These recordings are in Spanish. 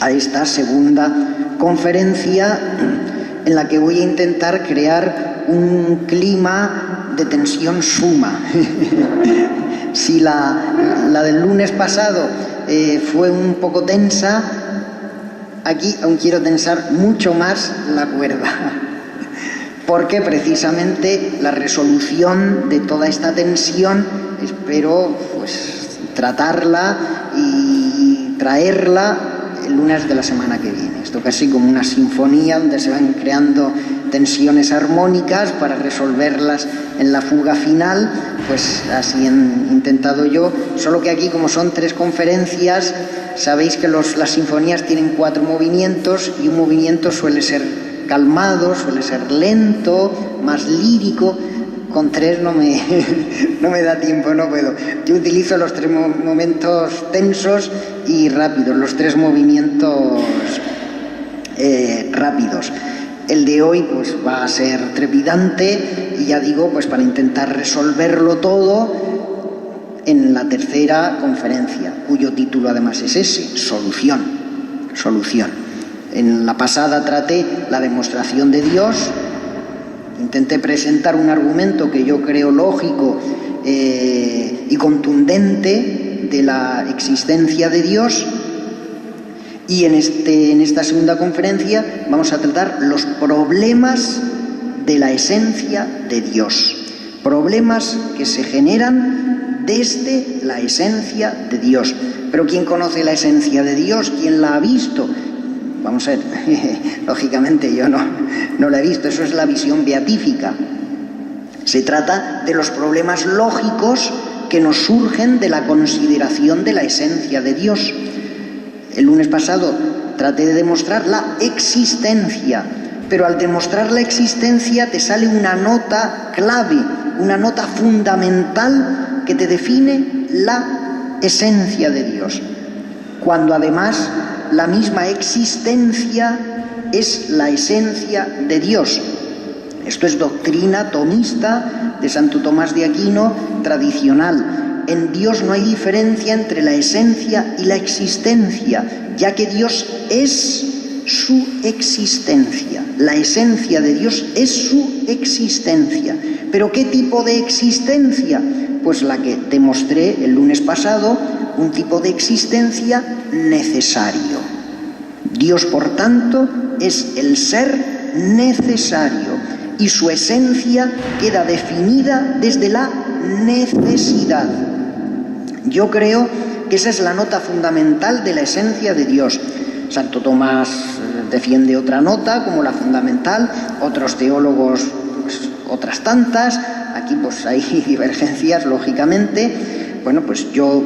a esta segunda conferencia en la que voy a intentar crear un clima de tensión suma. Si la del lunes pasado fue un poco tensa, aquí aún quiero tensar mucho más la cuerda, porque precisamente la resolución de toda esta tensión espero pues tratarla y traerla el lunes de la semana que viene. Esto casi como una sinfonía donde se van creando tensiones armónicas para resolverlas en la fuga final, pues así he intentado yo, solo que aquí como son 3 conferencias, sabéis que las sinfonías tienen 4 movimientos y un movimiento suele ser calmado, suele ser lento, más lírico. Con 3 no me da tiempo, no puedo. Yo utilizo los 3 momentos tensos y rápidos, los 3 movimientos rápidos. El de hoy pues va a ser trepidante y ya digo, pues para intentar resolverlo todo en la tercera conferencia, cuyo título además es ese, solución. En la pasada traté la demostración de Dios. Intenté presentar un argumento que yo creo lógico y contundente de la existencia de Dios, y en esta segunda conferencia vamos a tratar los problemas de la esencia de Dios, problemas que se generan desde la esencia de Dios. Pero ¿quién conoce la esencia de Dios? ¿Quién la ha visto? Vamos a ver, lógicamente yo no la he visto, eso es la visión beatífica. Se trata de los problemas lógicos que nos surgen de la consideración de la esencia de Dios. El lunes pasado traté de demostrar la existencia, pero al demostrar la existencia te sale una nota clave, una nota fundamental que te define la esencia de Dios, cuando además la misma existencia es la esencia de Dios. Esto es doctrina tomista de Santo Tomás de Aquino, tradicional. En Dios no hay diferencia entre la esencia y la existencia, ya que Dios es su existencia. La esencia de Dios es su existencia. ¿Pero qué tipo de existencia? Pues la que demostré el lunes pasado, un tipo de existencia necesario. Dios, por tanto, es el ser necesario y su esencia queda definida desde la necesidad. Yo creo que esa es la nota fundamental de la esencia de Dios. Santo Tomás defiende otra nota como la fundamental, otros teólogos pues, otras tantas. Aquí pues hay divergencias, lógicamente. Bueno, pues yo,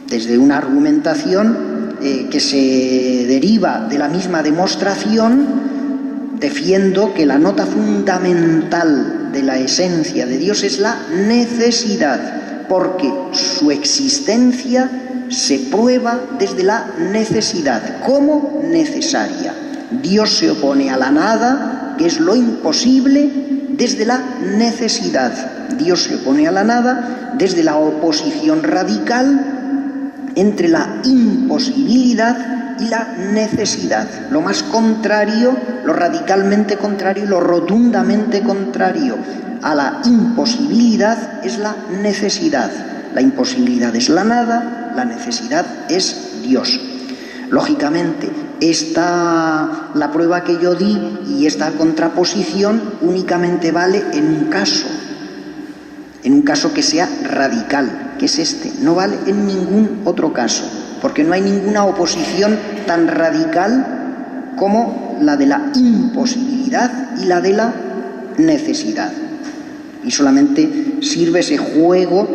desde una argumentación que se deriva de la misma demostración, defiendo que la nota fundamental de la esencia de Dios es la necesidad, porque su existencia se prueba desde la necesidad, como necesaria. Dios se opone a la nada, que es lo imposible, desde la necesidad. Dios se opone a la nada desde la oposición radical entre la imposibilidad y la necesidad. Lo más contrario, lo radicalmente contrario, lo rotundamente contrario a la imposibilidad es la necesidad. La imposibilidad es la nada, la necesidad es Dios. Lógicamente, la prueba que yo di y esta contraposición únicamente vale en un caso que sea radical, que es este. No vale en ningún otro caso, porque no hay ninguna oposición tan radical como la de la imposibilidad y la de la necesidad. Y solamente sirve ese juego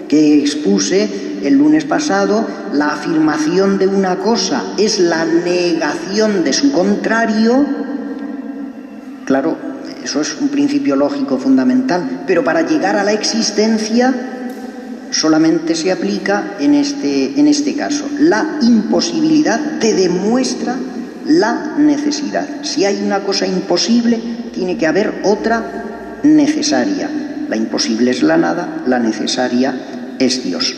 que expuse el lunes pasado. La afirmación de una cosa es la negación de su contrario. Claro, eso es un principio lógico fundamental, pero para llegar a la existencia solamente se aplica en este caso. La imposibilidad te demuestra la necesidad. Si hay una cosa imposible, tiene que haber otra necesaria. La imposible es la nada, la necesaria es Dios.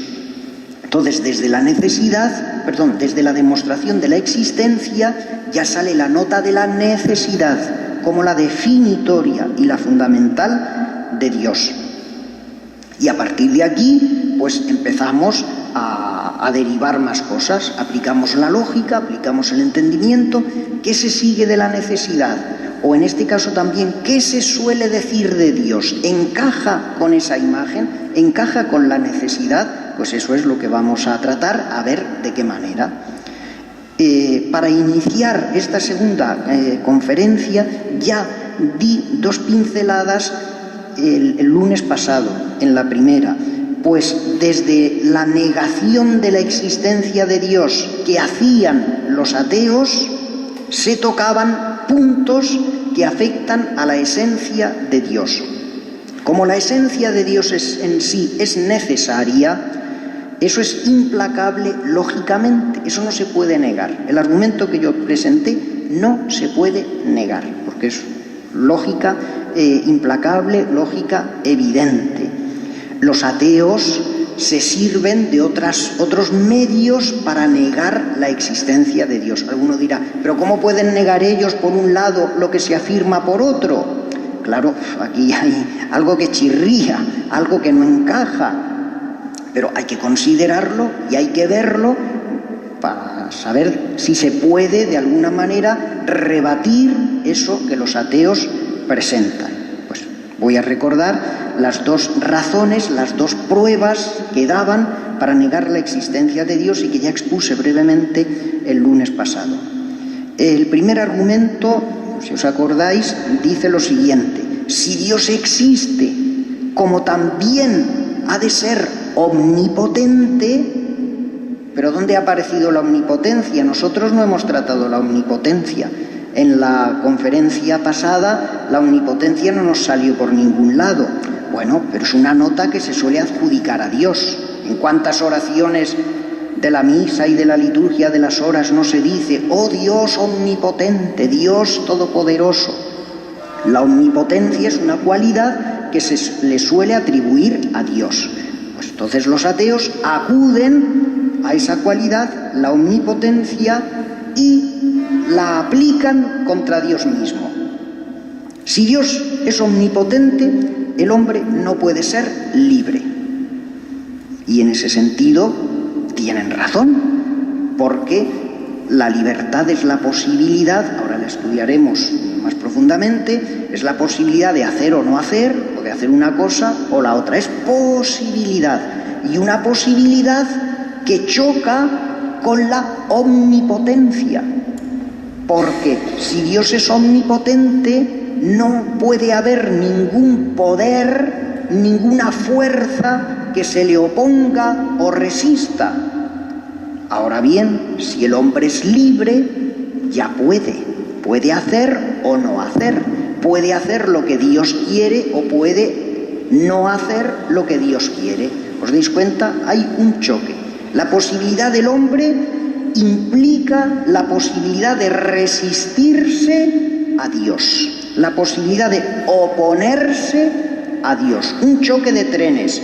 Entonces, desde la demostración de la existencia, ya sale la nota de la necesidad como la definitoria y la fundamental de Dios. Y a partir de aquí, pues empezamos a derivar más cosas. Aplicamos la lógica, aplicamos el entendimiento. ¿Qué se sigue de la necesidad? O en este caso también, ¿qué se suele decir de Dios? ¿Encaja con esa imagen? ¿Encaja con la necesidad? Pues eso es lo que vamos a tratar, a ver de qué manera. Para iniciar esta segunda conferencia ya di 2 pinceladas el lunes pasado, en la primera. Pues desde la negación de la existencia de Dios que hacían los ateos, se tocaban puntos que afectan a la esencia de Dios. Como la esencia de Dios en sí es necesaria, eso es implacable lógicamente, eso no se puede negar. El argumento que yo presenté no se puede negar, porque es lógica implacable, lógica evidente. Los ateos se sirven de otros medios para negar la existencia de Dios. Alguno dirá, ¿pero cómo pueden negar ellos por un lado lo que se afirma por otro? Claro, aquí hay algo que chirría, algo que no encaja, pero hay que considerarlo y hay que verlo para saber si se puede de alguna manera rebatir eso que los ateos presentan. Pues voy a recordar las 2 razones, las 2 pruebas que daban para negar la existencia de Dios y que ya expuse brevemente el lunes pasado. El primer argumento, si os acordáis, dice lo siguiente: si Dios existe, como también ha de ser omnipotente, pero ¿dónde ha aparecido la omnipotencia? Nosotros no hemos tratado la omnipotencia. En la conferencia pasada, la omnipotencia no nos salió por ningún lado. Bueno, pero es una nota que se suele adjudicar a Dios. ¿En cuántas oraciones de la misa y de la liturgia de las horas no se dice, oh Dios omnipotente, Dios todopoderoso? La omnipotencia es una cualidad que se le suele atribuir a Dios. Pues entonces los ateos acuden a esa cualidad, la omnipotencia, y la aplican contra Dios mismo. Si Dios es omnipotente, el hombre no puede ser libre. Y en ese sentido tienen razón, porque la libertad es la posibilidad, ahora la estudiaremos más profundamente, es la posibilidad de hacer o no hacer, o de hacer una cosa o la otra. Es posibilidad, y una posibilidad que choca con la omnipotencia, porque si Dios es omnipotente, no puede haber ningún poder, ninguna fuerza que se le oponga o resista. Ahora bien, si el hombre es libre, ya puede hacer o no hacer, puede hacer lo que Dios quiere o puede no hacer lo que Dios quiere. ¿Os dais cuenta? Hay un choque. La posibilidad del hombre implica la posibilidad de resistirse a Dios, la posibilidad de oponerse a Dios. Un choque de trenes.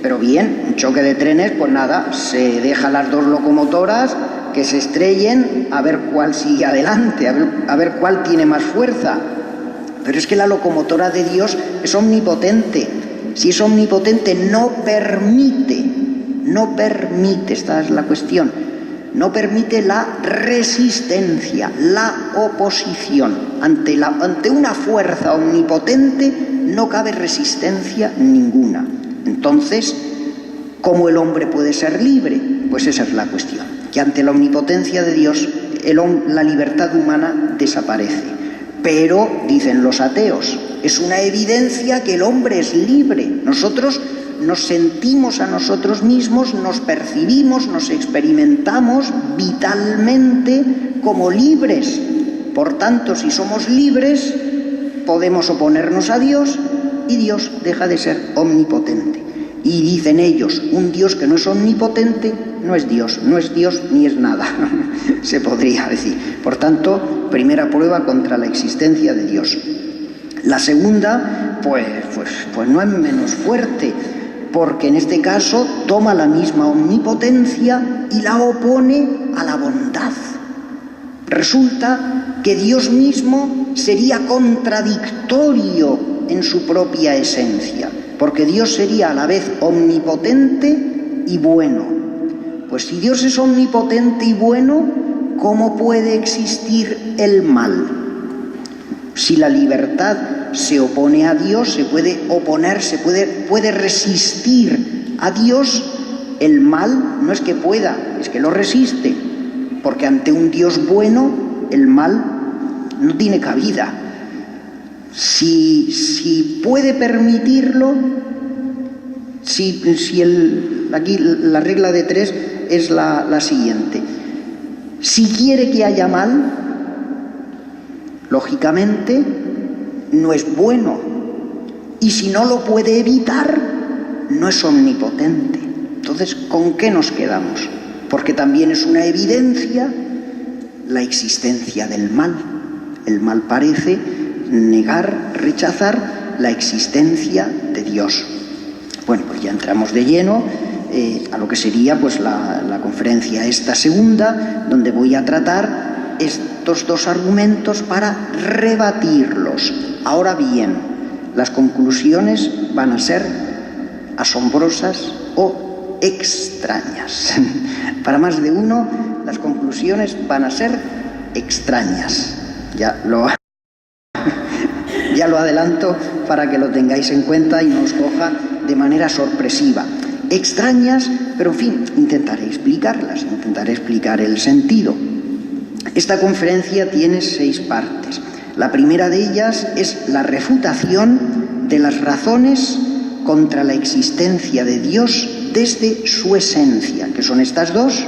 Pero bien, un choque de trenes, pues nada, se deja las 2 locomotoras que se estrellen a ver cuál sigue adelante, a ver cuál tiene más fuerza. Pero es que la locomotora de Dios es omnipotente. Si es omnipotente, no permite, esta es la cuestión, no permite la resistencia, la oposición. Ante una fuerza omnipotente no cabe resistencia ninguna. Entonces, ¿cómo el hombre puede ser libre? Pues esa es la cuestión, que ante la omnipotencia de Dios, la libertad humana desaparece. Pero, dicen los ateos, es una evidencia que el hombre es libre. Nosotros nos sentimos a nosotros mismos, nos percibimos, nos experimentamos vitalmente como libres. Por tanto, si somos libres, podemos oponernos a Dios y Dios deja de ser omnipotente. Y dicen ellos, un Dios que no es omnipotente no es Dios ni es nada, se podría decir. Por tanto, primera prueba contra la existencia de Dios. La segunda, pues no es menos fuerte. porque en este caso toma la misma omnipotencia y la opone a la bondad. Resulta que Dios mismo sería contradictorio en su propia esencia, porque Dios sería a la vez omnipotente y bueno. Pues si Dios es omnipotente y bueno, ¿cómo puede existir el mal? Si la libertad se opone a Dios, se puede oponer, puede resistir a Dios, el mal no es que pueda, es que lo resiste, porque ante un Dios bueno, el mal no tiene cabida. Si puede permitirlo, aquí la regla de 3 es la siguiente. Si quiere que haya mal, lógicamente no es bueno. Y si no lo puede evitar, no es omnipotente. Entonces, ¿con qué nos quedamos? Porque también es una evidencia la existencia del mal. El mal parece negar, rechazar la existencia de Dios. Bueno, pues ya entramos de lleno a lo que sería pues la conferencia esta segunda, donde voy a tratar estos dos argumentos para rebatirlos. Ahora bien, las conclusiones van a ser asombrosas o extrañas. Para más de uno, las conclusiones van a ser extrañas. Ya lo adelanto para que lo tengáis en cuenta y no os coja de manera sorpresiva. Extrañas, pero en fin, intentaré explicarlas, intentaré explicar el sentido. Esta conferencia tiene 6 partes. La primera de ellas es la refutación de las razones contra la existencia de Dios desde su esencia, que son estas dos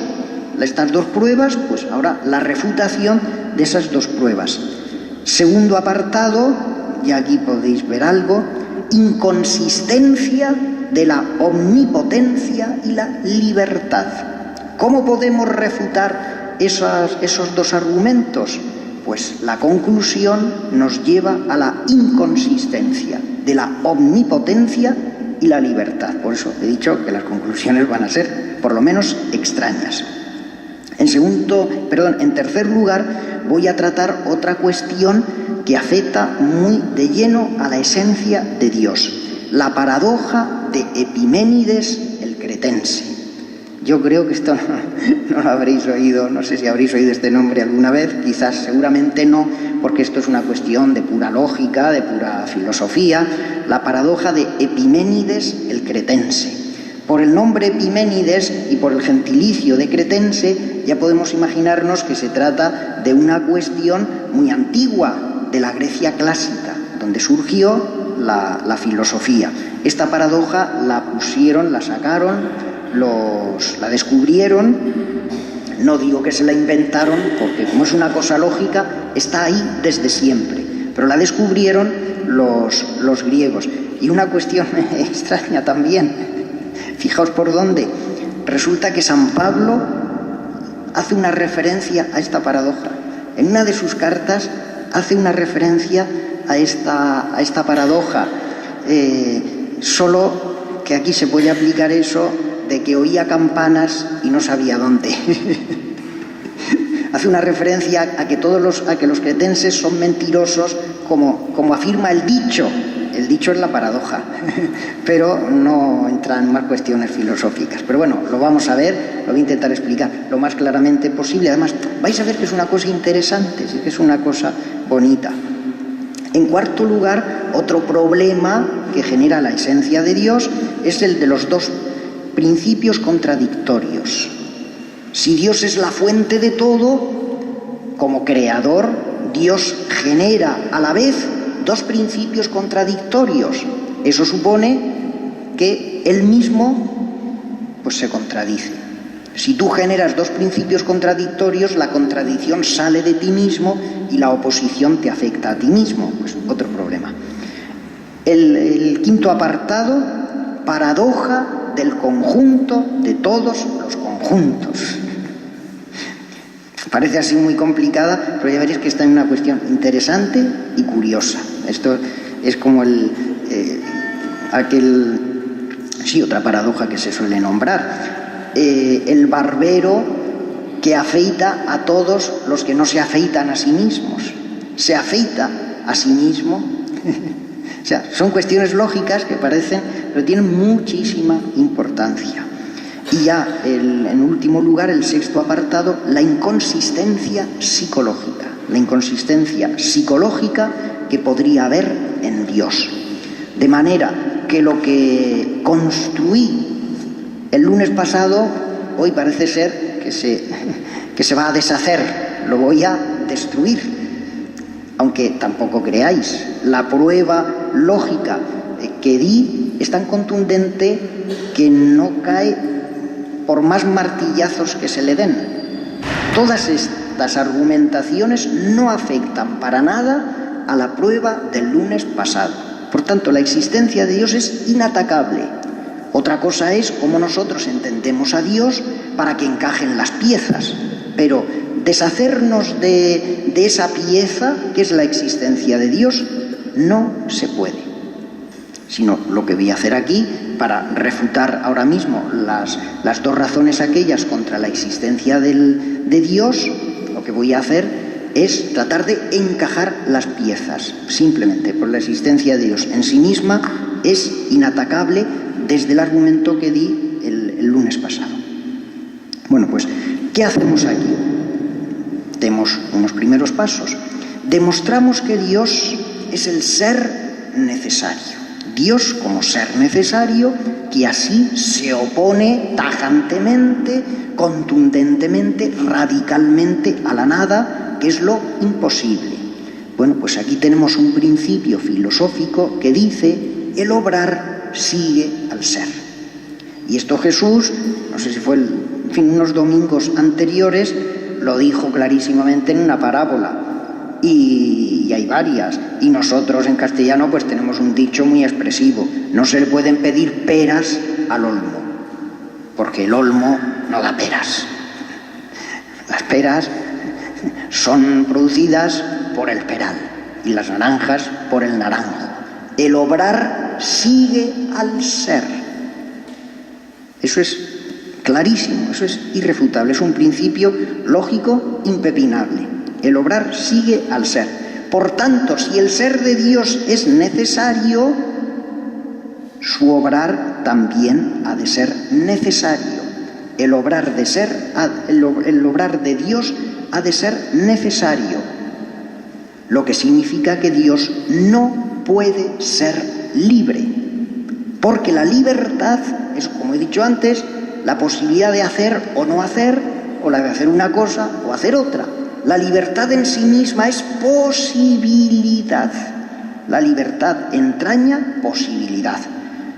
pruebas, pues ahora la refutación de esas 2 pruebas. Segundo apartado, y aquí podéis ver algo, inconsistencia de la omnipotencia y la libertad. ¿Cómo podemos refutar esos 2 argumentos? Pues la conclusión nos lleva a la inconsistencia de la omnipotencia y la libertad. Por eso he dicho que las conclusiones van a ser, por lo menos, extrañas. En tercer lugar, voy a tratar otra cuestión que afecta muy de lleno a la esencia de Dios, la paradoja de Epiménides el cretense. Yo creo que esto no lo habréis oído, no sé si habréis oído este nombre alguna vez, quizás seguramente no, porque esto es una cuestión de pura lógica, de pura filosofía, la paradoja de Epiménides el cretense. Por el nombre Epiménides y por el gentilicio de cretense ya podemos imaginarnos que se trata de una cuestión muy antigua de la Grecia clásica, donde surgió la filosofía. Esta paradoja la sacaron, la descubrieron, no digo que se la inventaron, porque como es una cosa lógica, está ahí desde siempre, pero la descubrieron los griegos. Y una cuestión extraña también, fijaos por dónde, resulta que San Pablo hace una referencia a esta paradoja. En una de sus cartas hace una referencia a esta paradoja, solo que aquí se puede aplicar eso de que oía campanas y no sabía dónde. Hace una referencia a que los cretenses son mentirosos, como afirma el dicho. El dicho es la paradoja, pero no entra en más cuestiones filosóficas. Pero bueno, lo vamos a ver, lo voy a intentar explicar lo más claramente posible. Además, vais a ver que es una cosa interesante, que es una cosa bonita. En cuarto lugar, otro problema que genera la esencia de Dios es el de los 2 principios contradictorios. Si Dios es la fuente de todo, como creador, Dios genera a la vez 2 principios contradictorios. Eso supone que Él mismo pues se contradice. Si tú generas 2 principios contradictorios, la contradicción sale de ti mismo y la oposición te afecta a ti mismo. Pues otro problema. El quinto apartado, paradoja del conjunto de todos los conjuntos. Parece así muy complicada, pero ya veréis que está en una cuestión interesante y curiosa. Esto es como Sí, otra paradoja que se suele nombrar. El barbero que afeita a todos los que no se afeitan a sí mismos. ¿Se afeita a sí mismo? O sea, son cuestiones lógicas que parecen, pero tienen muchísima importancia. Y ya, en último lugar, el sexto apartado, la inconsistencia psicológica. La inconsistencia psicológica que podría haber en Dios. De manera que lo que construí el lunes pasado, hoy parece ser que se va a deshacer, lo voy a destruir. Aunque tampoco creáis, la prueba lógica que di es tan contundente que no cae por más martillazos que se le den. Todas estas argumentaciones no afectan para nada a la prueba del lunes pasado. Por tanto, la existencia de Dios es inatacable. Otra cosa es cómo nosotros entendemos a Dios para que encajen las piezas. Pero deshacernos de esa pieza, que es la existencia de Dios, no se puede. Sino lo que voy a hacer aquí, para refutar ahora mismo las dos razones aquellas contra la existencia de Dios, lo que voy a hacer es tratar de encajar las piezas, simplemente, por la existencia de Dios en sí misma es inatacable desde el argumento que di el lunes pasado. Bueno, pues, ¿qué hacemos aquí? Demos unos primeros pasos. Demostramos que Dios es el ser necesario. Dios como ser necesario, que así se opone tajantemente, contundentemente, radicalmente a la nada, que es lo imposible. Bueno, pues aquí tenemos un principio filosófico que dice: el obrar sigue al ser. Y esto Jesús, no sé si fue unos domingos anteriores, lo dijo clarísimamente en una parábola. Y hay varias. Y nosotros en castellano pues tenemos un dicho muy expresivo: no se le pueden pedir peras al olmo, porque el olmo no da peras. Las peras son producidas por el peral y las naranjas por el naranjo. El obrar sigue al ser. Eso es clarísimo, eso es irrefutable, es un principio lógico impepinable. El obrar sigue al ser. Por tanto, si el ser de Dios es necesario, su obrar también ha de ser necesario. El obrar de Dios ha de ser necesario. Lo que significa que Dios no puede ser libre. Porque la libertad es, como he dicho antes, la posibilidad de hacer o no hacer, o la de hacer una cosa o hacer otra. La libertad en sí misma es posibilidad. La libertad entraña posibilidad.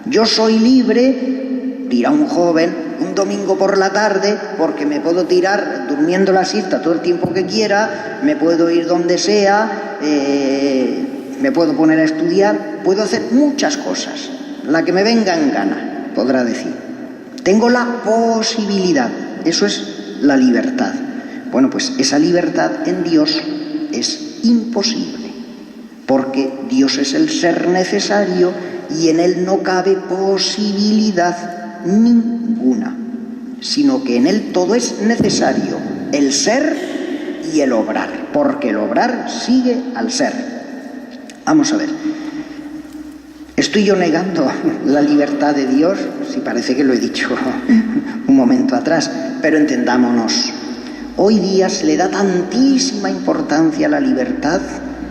Yo soy libre, dirá un joven, un domingo por la tarde, porque me puedo tirar durmiendo la siesta todo el tiempo que quiera, me puedo ir donde sea, me puedo poner a estudiar, puedo hacer muchas cosas, la que me venga en gana, podrá decir. Tengo la posibilidad, eso es la libertad. Bueno, pues esa libertad en Dios es imposible, porque Dios es el ser necesario y en Él no cabe posibilidad ninguna, sino que en Él todo es necesario, el ser y el obrar, porque el obrar sigue al ser. Vamos a ver, ¿estoy yo negando la libertad de Dios? Sí, parece que lo he dicho un momento atrás, pero entendámonos. Hoy día se le da tantísima importancia a la libertad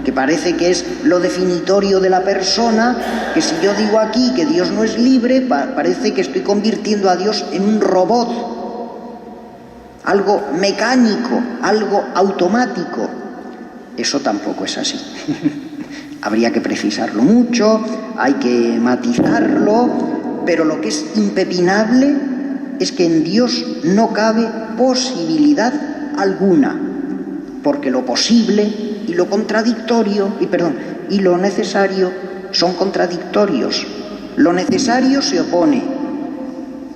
que parece que es lo definitorio de la persona, que si yo digo aquí que Dios no es libre, parece que estoy convirtiendo a Dios en un robot, algo mecánico, algo automático. Eso tampoco es así. Habría que precisarlo mucho, hay que matizarlo, pero lo que es impepinable es que en Dios no cabe posibilidad alguna, porque lo posible y lo contradictorio, y lo necesario son contradictorios. Lo necesario se opone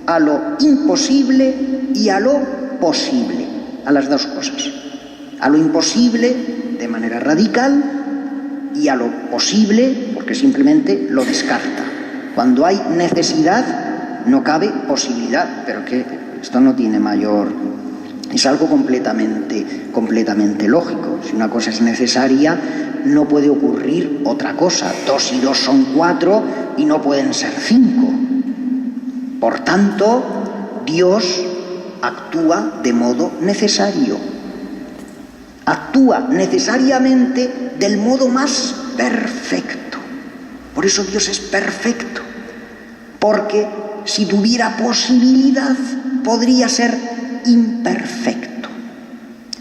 a lo imposible y a lo posible, a las dos cosas. A lo imposible de manera radical y a lo posible porque simplemente lo descarta. Cuando hay necesidad, no cabe posibilidad, pero que esto no tiene mayor... Es algo completamente lógico. Si una cosa es necesaria, no puede ocurrir otra cosa. 2 y 2 son 4 y no pueden ser 5. Por tanto, Dios actúa de modo necesario. Actúa necesariamente del modo más perfecto. Por eso Dios es perfecto. Porque si tuviera posibilidad, podría ser imperfecto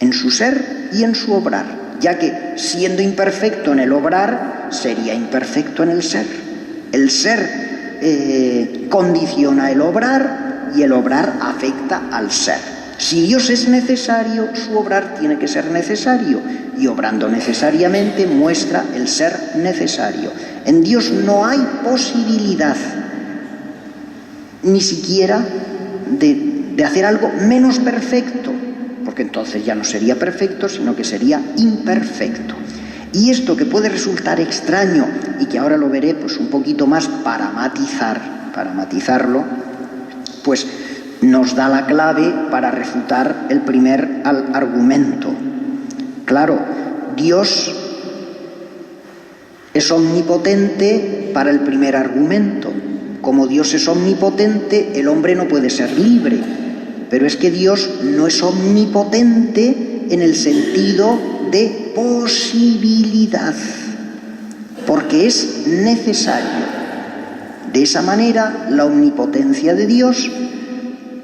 en su ser y en su obrar, ya que siendo imperfecto en el obrar, sería imperfecto en el ser. El ser condiciona el obrar y el obrar afecta al ser. Si Dios es necesario, su obrar tiene que ser necesario, y obrando necesariamente muestra el ser necesario. En Dios no hay posibilidad ni siquiera de hacer algo menos perfecto, porque entonces ya no sería perfecto, sino que sería imperfecto. Y esto, que puede resultar extraño y que ahora lo veré pues un poquito más para matizarlo, pues nos da la clave para refutar el primer argumento. Claro, Dios es omnipotente para el primer argumento. Como Dios es omnipotente, el hombre no puede ser libre. Pero es que Dios no es omnipotente en el sentido de posibilidad, porque es necesario. De esa manera, la omnipotencia de Dios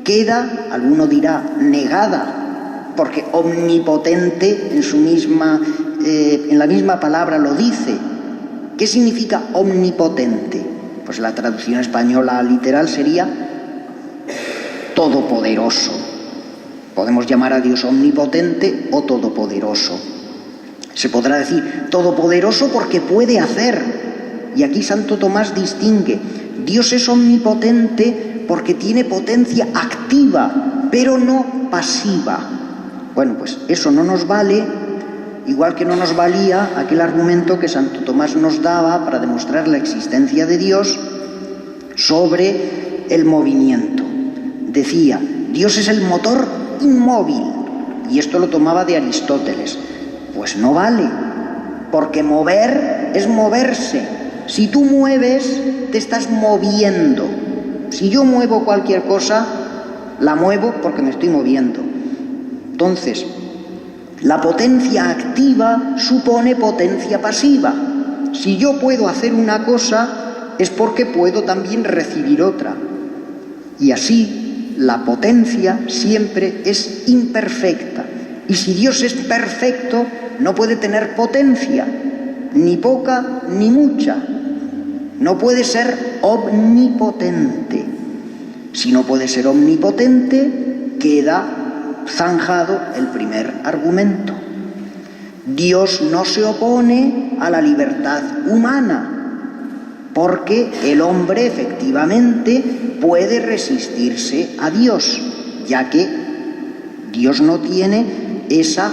queda, alguno dirá, negada, porque omnipotente en la misma palabra lo dice. ¿Qué significa omnipotente? Pues la traducción española literal sería todopoderoso. Podemos llamar a Dios omnipotente o todopoderoso. Se podrá decir todopoderoso porque puede hacer. Y aquí Santo Tomás distingue. Dios es omnipotente porque tiene potencia activa, pero no pasiva. Bueno, pues eso no nos vale, igual que no nos valía aquel argumento que Santo Tomás nos daba para demostrar la existencia de Dios sobre el movimiento. Decía, Dios es el motor inmóvil, y esto lo tomaba de Aristóteles. Pues no vale, porque mover es moverse. Si tú mueves, te estás moviendo. Si yo muevo cualquier cosa, la muevo porque me estoy moviendo. Entonces, la potencia activa supone potencia pasiva. Si yo puedo hacer una cosa, es porque puedo también recibir otra. Y así, la potencia siempre es imperfecta. Y si Dios es perfecto, no puede tener potencia, ni poca ni mucha. No puede ser omnipotente. Si no puede ser omnipotente, queda zanjado el primer argumento. Dios no se opone a la libertad humana, porque el hombre efectivamente puede resistirse a Dios, ya que Dios no tiene esa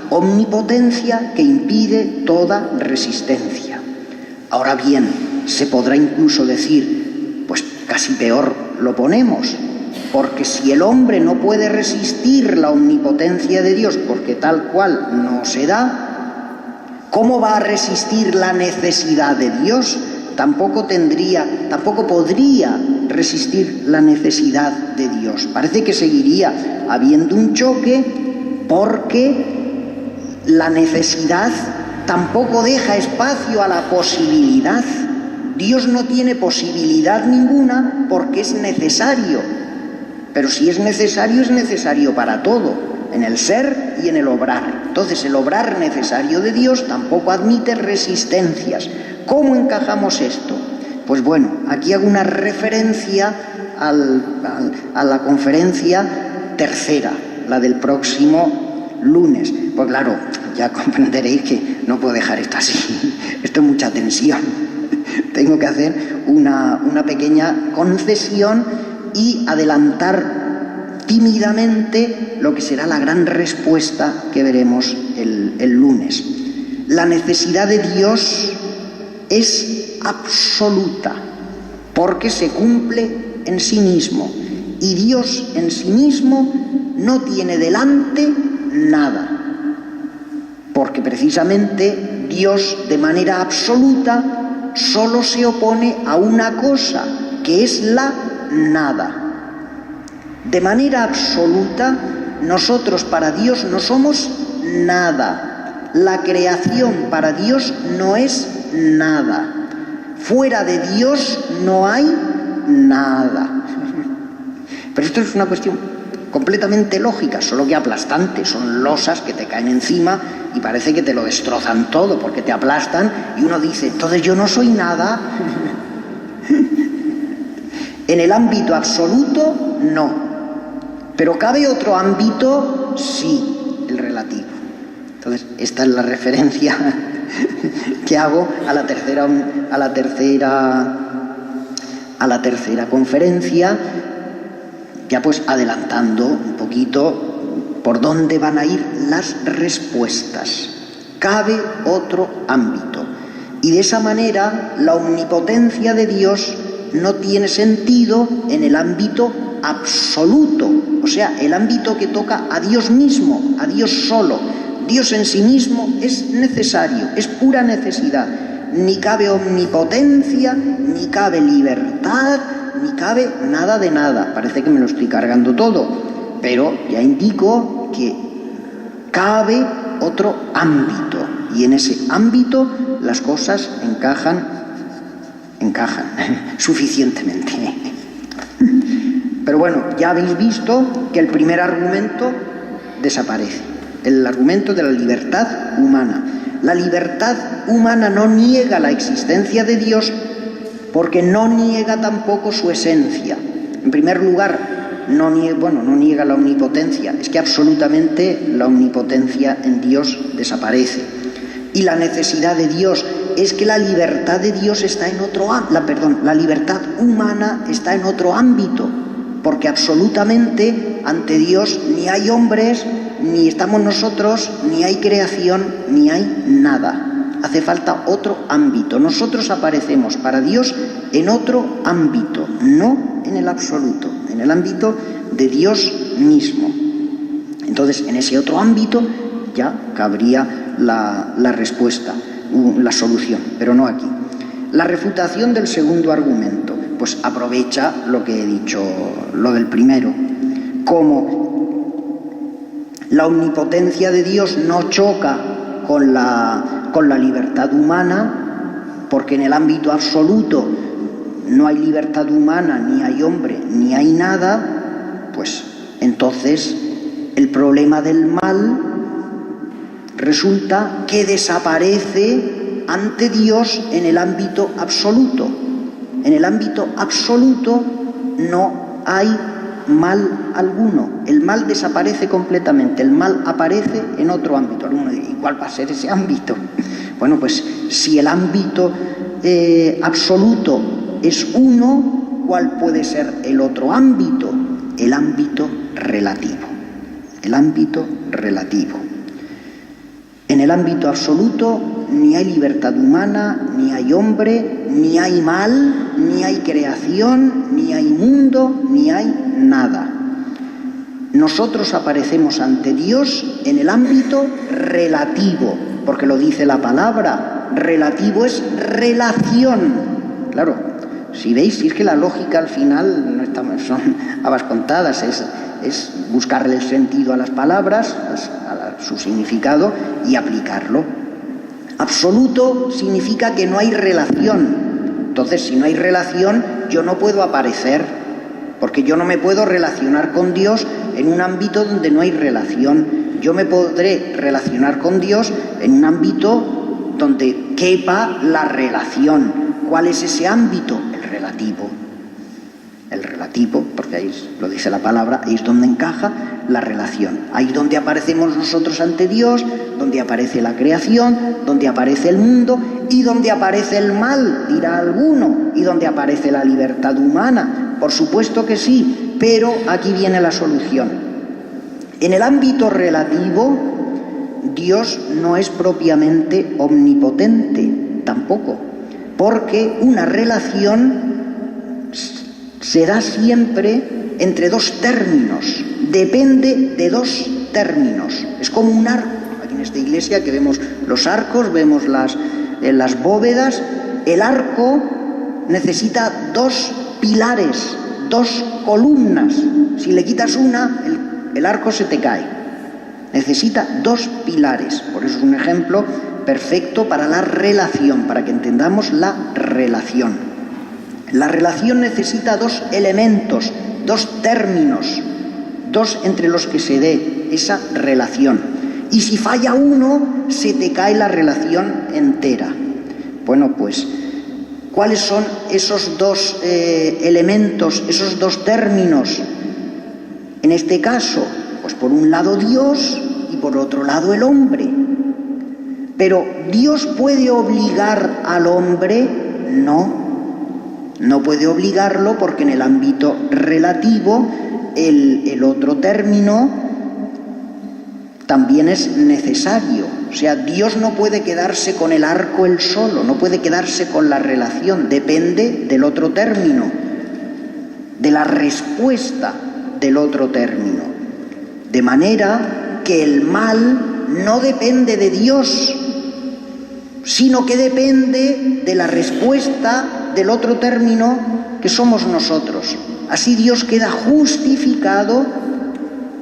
omnipotencia que impide toda resistencia. Ahora bien, se podrá incluso decir, pues casi peor lo ponemos, porque si el hombre no puede resistir la omnipotencia de Dios, porque tal cual no se da, ¿cómo va a resistir la necesidad de Dios? Tampoco podría resistir la necesidad de Dios. Parece que seguiría habiendo un choque, porque la necesidad tampoco deja espacio a la posibilidad. Dios no tiene posibilidad ninguna porque es necesario. Pero si es necesario para todo, en el ser y en el obrar. Entonces el obrar necesario de Dios tampoco admite resistencias. ¿Cómo encajamos esto? Pues bueno, aquí hago una referencia a la conferencia tercera, la del próximo lunes. Pues claro, ya comprenderéis que no puedo dejar esto así. Esto es mucha tensión. Tengo que hacer una pequeña concesión y adelantar tímidamente lo que será la gran respuesta que veremos el lunes. La necesidad de Dios es absoluta, porque se cumple en sí mismo. Y Dios en sí mismo no tiene delante nada. Porque precisamente Dios de manera absoluta solo se opone a una cosa, que es la nada. De manera absoluta, nosotros para Dios no somos nada. La creación para Dios no es nada. Fuera de Dios no hay nada. Pero esto es una cuestión completamente lógica, solo que aplastante. Son losas que te caen encima y parece que te lo destrozan todo porque te aplastan y uno dice, entonces yo no soy nada. En el ámbito absoluto, no. Pero cabe otro ámbito, sí, el relativo. Entonces, esta es la referencia que hago a la tercera conferencia, ya pues adelantando un poquito por dónde van a ir las respuestas. Cabe otro ámbito. Y de esa manera, la omnipotencia de Dios no tiene sentido en el ámbito absoluto, o sea, el ámbito que toca a Dios mismo, a Dios solo. Dios en sí mismo es necesario, es pura necesidad. Ni cabe omnipotencia, ni cabe libertad, ni cabe nada de nada. Parece que me lo estoy cargando todo, pero ya indico que cabe otro ámbito, y en ese ámbito las cosas encajan suficientemente. Pero bueno, ya habéis visto que el primer argumento desaparece, el argumento de la libertad humana. La libertad humana no niega la existencia de Dios porque no niega tampoco su esencia. En primer lugar, no niega la omnipotencia, es que absolutamente la omnipotencia en Dios desaparece. Y la necesidad de Dios es que la libertad de Dios está en otro la libertad humana está en otro ámbito, porque absolutamente ante Dios ni hay hombres, ni estamos nosotros, ni hay creación, ni hay nada. Hace falta otro ámbito. Nosotros aparecemos para Dios en otro ámbito, no en el absoluto, en el ámbito de Dios mismo. Entonces, en ese otro ámbito ya cabría la respuesta, la solución, pero no aquí. La refutación del segundo argumento, pues aprovecha lo que he dicho, lo del primero. Como la omnipotencia de Dios no choca con la libertad humana, porque en el ámbito absoluto no hay libertad humana, ni hay hombre, ni hay nada, pues entonces el problema del mal resulta que desaparece ante Dios en el ámbito absoluto. En el ámbito absoluto no hay mal alguno. El mal desaparece completamente. El mal aparece en otro ámbito. Alguno dice, ¿y cuál va a ser ese ámbito? Bueno, pues si el ámbito absoluto es uno, ¿cuál puede ser el otro ámbito? El ámbito relativo. El ámbito relativo. En el ámbito absoluto ni hay libertad humana, ni hay hombre, ni hay mal, ni hay creación, ni hay mundo, ni hay nada. Nosotros aparecemos ante Dios en el ámbito relativo, porque lo dice la palabra, relativo es relación. Claro, si veis, si es que la lógica al final no son habas contadas, es buscarle el sentido a las palabras, a su significado y aplicarlo. Absoluto significa que no hay relación. Entonces, si no hay relación, yo no puedo aparecer, porque yo no me puedo relacionar con Dios en un ámbito donde no hay relación. Yo me podré relacionar con Dios en un ámbito donde quepa la relación. ¿Cuál es ese ámbito? El relativo. El relativo, porque ahí lo dice la palabra, ahí es donde encaja la relación. Ahí es donde aparecemos nosotros ante Dios, donde aparece la creación, donde aparece el mundo y donde aparece el mal, dirá alguno, y donde aparece la libertad humana. Por supuesto que sí, pero aquí viene la solución. En el ámbito relativo, Dios no es propiamente omnipotente, tampoco, porque una relación se da siempre entre dos términos, depende de dos términos. Es como un arco. Aquí en esta iglesia que vemos los arcos, vemos las bóvedas. El arco necesita dos pilares, dos columnas. Si le quitas una, el arco se te cae. Necesita dos pilares. Por eso es un ejemplo perfecto para la relación, para que entendamos la relación. La relación necesita dos elementos, dos términos, dos entre los que se dé esa relación. Y si falla uno, se te cae la relación entera. Bueno, pues, ¿cuáles son esos dos elementos, esos dos términos? En este caso, pues por un lado Dios y por otro lado el hombre. Pero ¿Dios puede obligar al hombre? No puede obligarlo, porque en el ámbito relativo el otro término también es necesario. O sea, Dios no puede quedarse con el arco él solo, no puede quedarse con la relación, depende del otro término, de la respuesta del otro término. De manera que el mal no depende de Dios, sino que depende de la respuesta del otro término, que somos nosotros. Así Dios queda justificado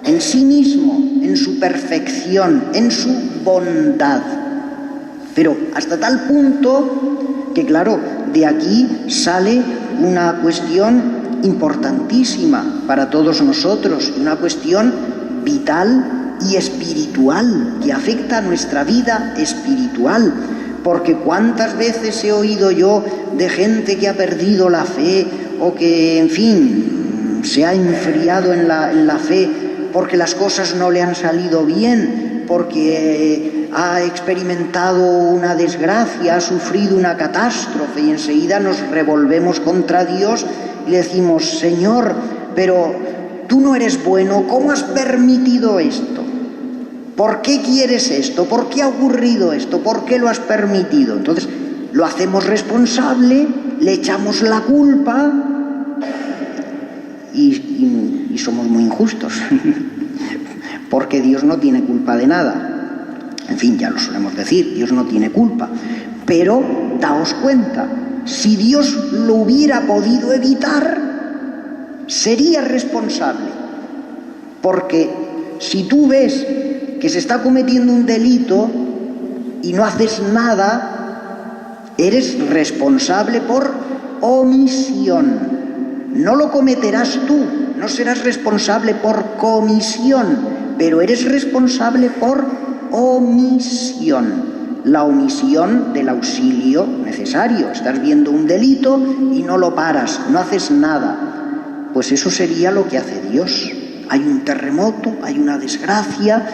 en sí mismo, en su perfección, en su bondad. Pero hasta tal punto que, claro, de aquí sale una cuestión importantísima para todos nosotros, una cuestión vital y espiritual, que afecta a nuestra vida espiritual. Porque cuántas veces he oído yo de gente que ha perdido la fe, o que, en fin, se ha enfriado en la fe porque las cosas no le han salido bien, porque ha experimentado una desgracia, ha sufrido una catástrofe, y enseguida nos revolvemos contra Dios y le decimos: Señor, pero tú no eres bueno, ¿cómo has permitido esto? ¿Por qué quieres esto? ¿Por qué ha ocurrido esto? ¿Por qué lo has permitido? Entonces lo hacemos responsable, le echamos la culpa y somos muy injustos, porque Dios no tiene culpa de nada. En fin, ya lo solemos decir, Dios no tiene culpa. Pero daos cuenta, si Dios lo hubiera podido evitar, sería responsable. Porque si tú ves que se está cometiendo un delito y no haces nada, eres responsable por omisión. No lo cometerás tú, no serás responsable por comisión, pero eres responsable por omisión. La omisión del auxilio necesario. Estás viendo un delito y no lo paras, no haces nada. Pues eso sería lo que hace Dios. Hay un terremoto, hay una desgracia,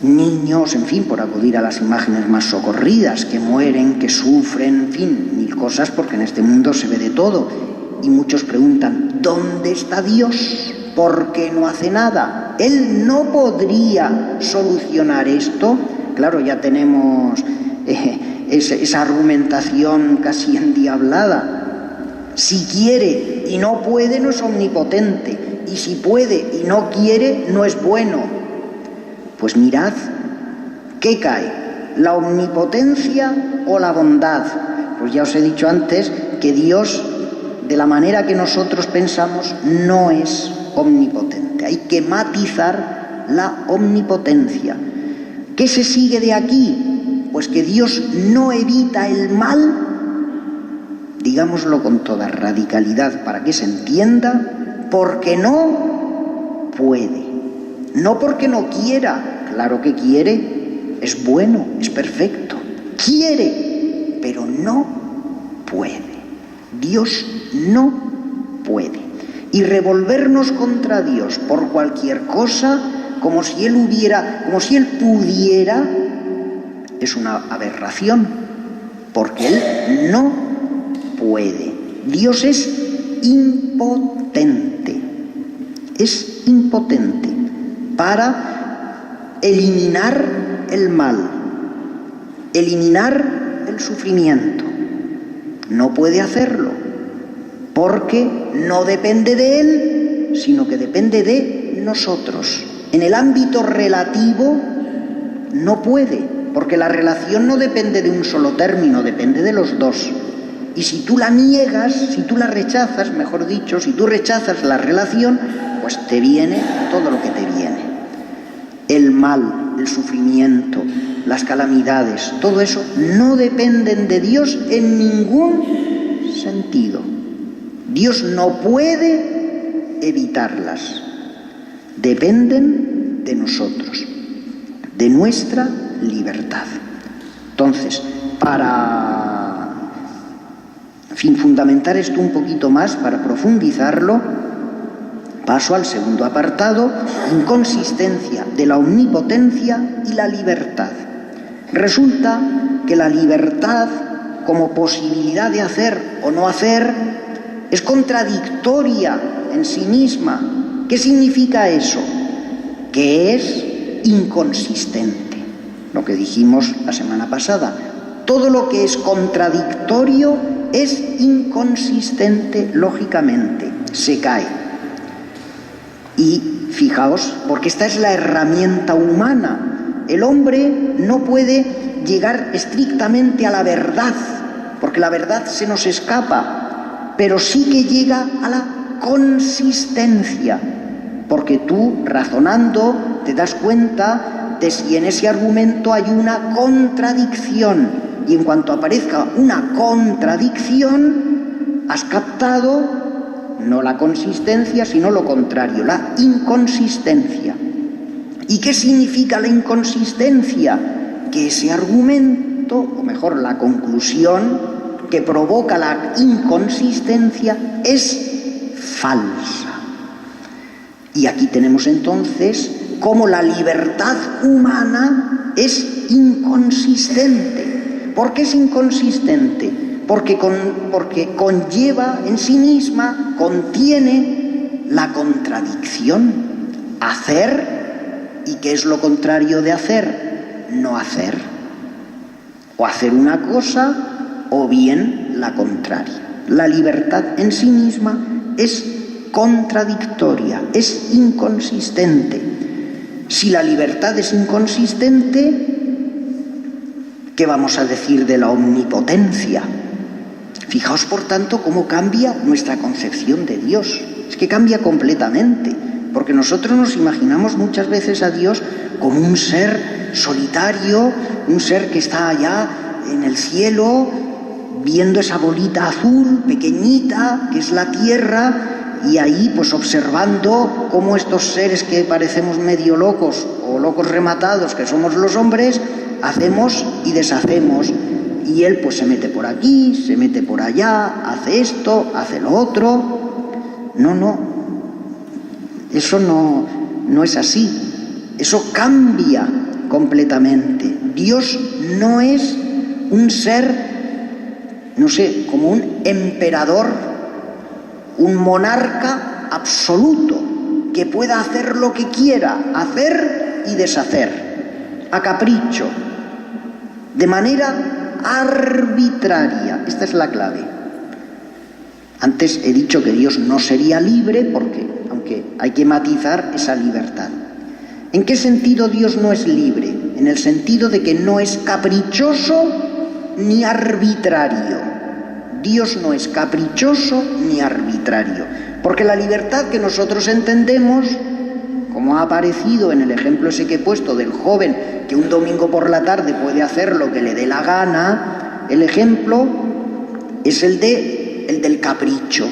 niños, en fin, por acudir a las imágenes más socorridas, que mueren, que sufren, en fin, mil cosas, porque en este mundo se ve de todo. Y muchos preguntan: ¿dónde está Dios? ¿Por qué no hace nada? ¿Él no podría solucionar esto? Claro, ya tenemos esa argumentación casi endiablada. Si quiere y no puede, no es omnipotente. Y si puede y no quiere, no es bueno. Pues mirad, ¿qué cae? ¿La omnipotencia o la bondad? Pues ya os he dicho antes que Dios, de la manera que nosotros pensamos, no es omnipotente. Hay que matizar la omnipotencia. ¿Qué se sigue de aquí? Pues que Dios no evita el mal, digámoslo con toda radicalidad para que se entienda, porque no puede. No porque no quiera, claro que quiere, es bueno, es perfecto. Quiere, pero no puede. Dios no puede. Y revolvernos contra Dios por cualquier cosa, como si Él pudiera, es una aberración, porque Él no puede. Dios es impotente para eliminar el mal, eliminar el sufrimiento. No puede hacerlo. porque no depende de Él, sino que depende de nosotros. En el ámbito relativo no puede, porque la relación no depende de un solo término, depende de los dos. Y si tú la niegas, si tú la rechazas, mejor dicho, si tú rechazas la relación, pues te viene todo lo que te viene. El mal, el sufrimiento, las calamidades, todo eso no dependen de Dios en ningún sentido. Dios no puede evitarlas. Dependen de nosotros, de nuestra libertad. Entonces, para fundamentar esto un poquito más, para profundizarlo, paso al segundo apartado: inconsistencia de la omnipotencia y la libertad. Resulta que la libertad, como posibilidad de hacer o no hacer, es contradictoria en sí misma. ¿Qué significa eso? Que es inconsistente. Lo que dijimos la semana pasada. Todo lo que es contradictorio es inconsistente lógicamente, se cae. Y fijaos, porque esta es la herramienta humana. El hombre no puede llegar estrictamente a la verdad, porque la verdad se nos escapa, pero sí que llega a la consistencia, porque tú, razonando, te das cuenta de si en ese argumento hay una contradicción, y en cuanto aparezca una contradicción, has captado no la consistencia, sino lo contrario, la inconsistencia. ¿Y qué significa la inconsistencia? Que ese argumento, o mejor, la conclusión que provoca la inconsistencia es falsa. Y aquí tenemos entonces cómo la libertad humana es inconsistente. ¿Por qué es inconsistente? Porque conlleva en sí misma, contiene la contradicción. Hacer, ¿y qué es lo contrario de hacer? No hacer. O hacer una cosa o bien la contraria. La libertad en sí misma es contradictoria, es inconsistente. Si la libertad es inconsistente, ¿qué vamos a decir de la omnipotencia? Fijaos, por tanto, cómo cambia nuestra concepción de Dios. Es que cambia completamente, porque nosotros nos imaginamos muchas veces a Dios como un ser solitario, un ser que está allá en el cielo, viendo esa bolita azul, pequeñita, que es la tierra, y ahí pues observando cómo estos seres que parecemos medio locos o locos rematados, que somos los hombres, hacemos y deshacemos. Y él pues se mete por aquí, se mete por allá, hace esto, hace lo otro. No, eso no es así. Eso cambia completamente. Dios no es un ser, no sé, como un emperador, un monarca absoluto, que pueda hacer lo que quiera, hacer y deshacer, a capricho, de manera arbitraria. Esta es la clave. Antes he dicho que Dios no sería libre porque, aunque hay que matizar esa libertad. ¿En qué sentido Dios no es libre? En el sentido de que no es caprichoso ni arbitrario. Dios no es caprichoso ni arbitrario, porque la libertad que nosotros entendemos, como ha aparecido en el ejemplo ese que he puesto del joven que un domingo por la tarde puede hacer lo que le dé la gana, el ejemplo es el del capricho.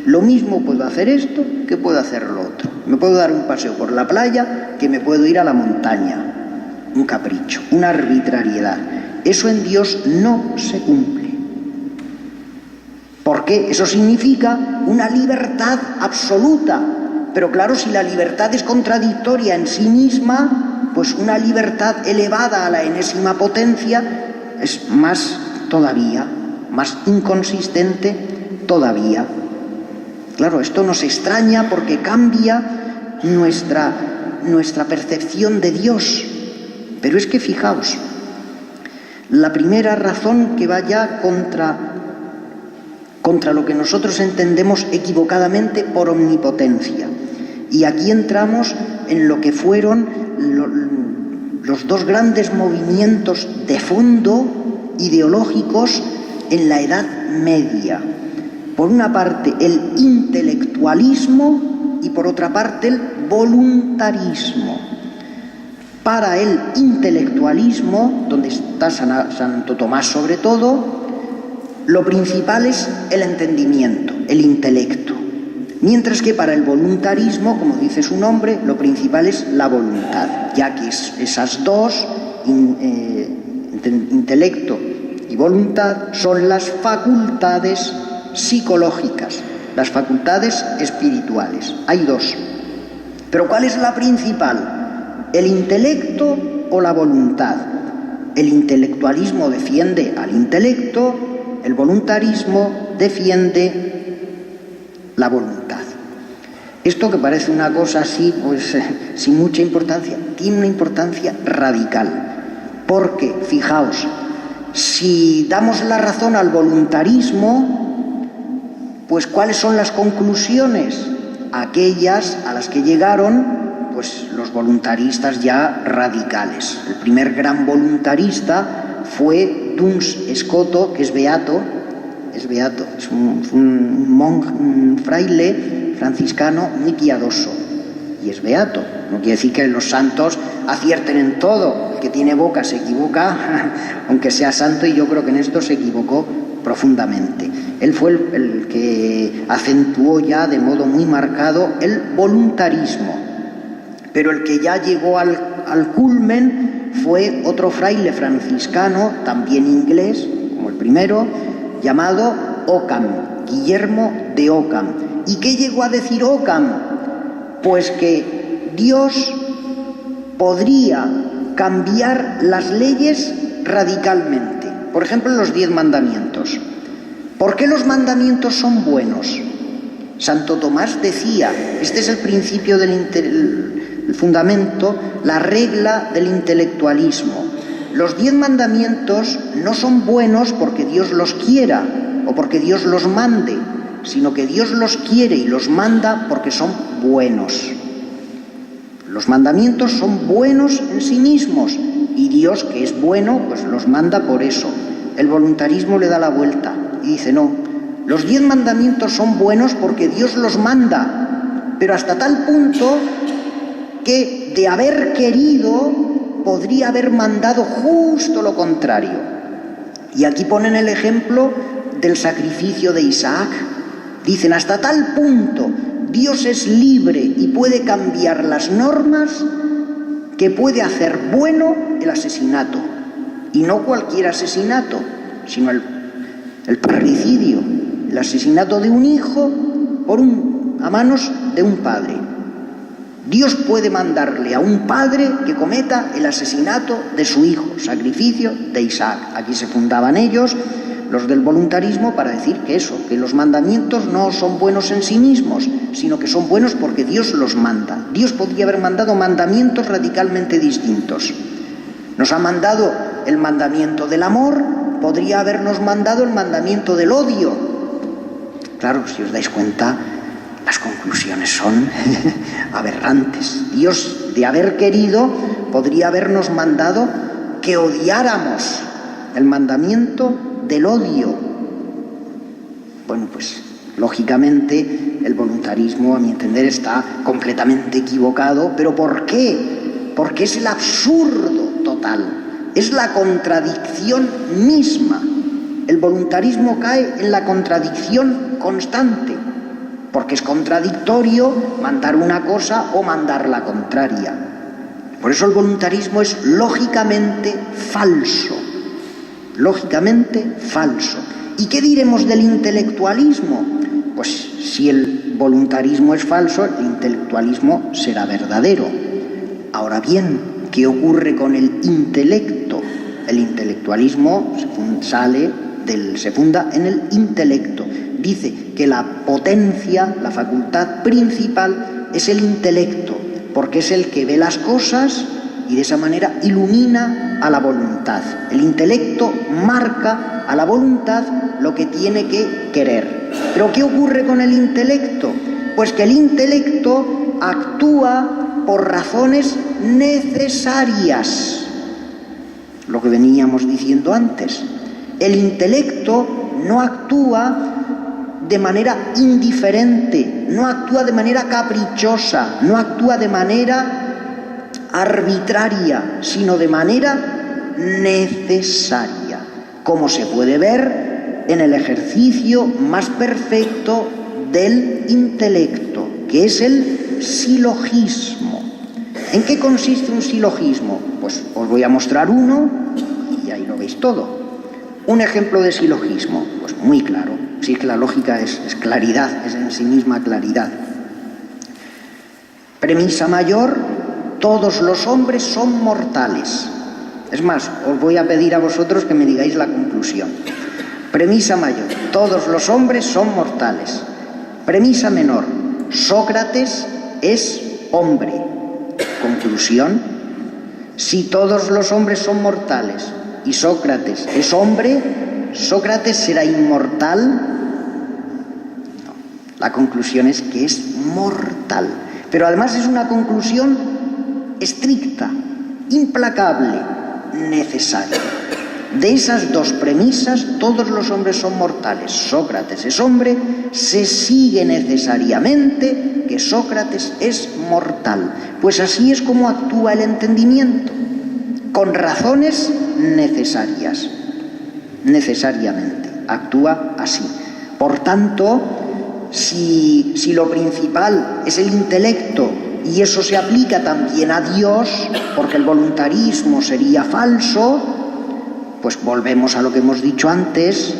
Lo mismo puedo hacer esto que puedo hacer lo otro. Me puedo dar un paseo por la playa que me puedo ir a la montaña. Un capricho, una arbitrariedad. Eso en Dios no se cumple. ¿Por qué? Eso significa una libertad absoluta. Pero claro, si la libertad es contradictoria en sí misma, pues una libertad elevada a la enésima potencia es más todavía, más inconsistente todavía. Claro, esto nos extraña porque cambia nuestra percepción de Dios. Pero es que fijaos, contra lo que nosotros entendemos equivocadamente por omnipotencia. Y aquí entramos en lo que fueron los dos grandes movimientos de fondo ideológicos en la Edad Media. Por una parte, el intelectualismo y por otra parte, el voluntarismo. Para el intelectualismo, donde está Santo Tomás sobre todo, lo principal es el entendimiento, el intelecto. Mientras que para el voluntarismo, como dice su nombre, lo principal es la voluntad, ya que esas dos, intelecto y voluntad, son las facultades psicológicas, las facultades espirituales. Hay dos. Pero ¿cuál es la principal? ¿El intelecto o la voluntad? El intelectualismo defiende al intelecto, el voluntarismo defiende la voluntad. Esto que parece una cosa así, pues sin mucha importancia, tiene una importancia radical. Porque, fijaos, si damos la razón al voluntarismo, pues ¿cuáles son las conclusiones? Aquellas a las que llegaron pues los voluntaristas ya radicales. El primer gran voluntarista fue Duns Scoto, que es beato, es un fraile franciscano muy piadoso y es beato. No quiere decir que los santos acierten en todo. El que tiene boca se equivoca, aunque sea santo, y yo creo que en esto se equivocó profundamente. Él fue el que acentuó ya de modo muy marcado el voluntarismo. Pero el que ya llegó al culmen fue otro fraile franciscano, también inglés, como el primero, llamado Ockham, Guillermo de Ockham. ¿Y qué llegó a decir Ockham? Pues que Dios podría cambiar las leyes radicalmente. Por ejemplo, los 10 mandamientos. ¿Por qué los mandamientos son buenos? Santo Tomás decía, este es el principio el fundamento, la regla del intelectualismo. Los 10 mandamientos no son buenos porque Dios los quiera o porque Dios los mande, sino que Dios los quiere y los manda porque son buenos. Los mandamientos son buenos en sí mismos y Dios, que es bueno, pues los manda por eso. El voluntarismo le da la vuelta y dice, no, los 10 mandamientos son buenos porque Dios los manda, pero hasta tal punto que de haber querido podría haber mandado justo lo contrario. Y aquí ponen el ejemplo del sacrificio de Isaac. Dicen, hasta tal punto Dios es libre y puede cambiar las normas que puede hacer bueno el asesinato. Y no cualquier asesinato, sino el parricidio, el asesinato de un hijo a manos de un padre. Dios puede mandarle a un padre que cometa el asesinato de su hijo, sacrificio de Isaac. Aquí se fundaban ellos, los del voluntarismo, para decir que los mandamientos no son buenos en sí mismos, sino que son buenos porque Dios los manda. Dios podría haber mandado mandamientos radicalmente distintos. Nos ha mandado el mandamiento del amor, podría habernos mandado el mandamiento del odio. Claro, si os dais cuenta, las conclusiones son aberrantes. Dios, de haber querido, podría habernos mandado que odiáramos el mandamiento del odio. Bueno, pues lógicamente el voluntarismo, a mi entender, está completamente equivocado. ¿Pero por qué? Porque es el absurdo total, es la contradicción misma. El voluntarismo cae en la contradicción constante, porque es contradictorio mandar una cosa o mandar la contraria. Por eso el voluntarismo es lógicamente falso. Lógicamente falso. ¿Y qué diremos del intelectualismo? Pues si el voluntarismo es falso, el intelectualismo será verdadero. Ahora bien, ¿qué ocurre con el intelecto? El intelectualismo se funda en el intelecto. Dice que la potencia, la facultad principal es el intelecto, porque es el que ve las cosas y de esa manera ilumina a la voluntad. El intelecto marca a la voluntad lo que tiene que querer. ¿Pero qué ocurre con el intelecto? Pues que el intelecto actúa por razones necesarias. Lo que veníamos diciendo antes. El intelecto no actúa de manera indiferente, no actúa de manera caprichosa, no actúa de manera arbitraria, sino de manera necesaria, como se puede ver en el ejercicio más perfecto del intelecto, que es el silogismo. ¿En qué consiste un silogismo? Pues os voy a mostrar uno y ahí lo veis todo. Un ejemplo de silogismo, pues muy claro. Sí, que la lógica es claridad, es en sí misma claridad. Premisa mayor: todos los hombres son mortales. Es más, os voy a pedir a vosotros que me digáis la conclusión. Premisa mayor: todos los hombres son mortales. Premisa menor: Sócrates es hombre. Conclusión: si todos los hombres son mortales y Sócrates es hombre, ¿Sócrates será inmortal? No. La conclusión es que es mortal. Pero además es una conclusión estricta, implacable, necesaria. De esas dos premisas, todos los hombres son mortales, Sócrates es hombre, se sigue necesariamente que Sócrates es mortal. Pues así es como actúa el entendimiento, con razones necesarias. Necesariamente actúa así. Por tanto, si lo principal es el intelecto y eso se aplica también a Dios, porque el voluntarismo sería falso, pues volvemos a lo que hemos dicho antes: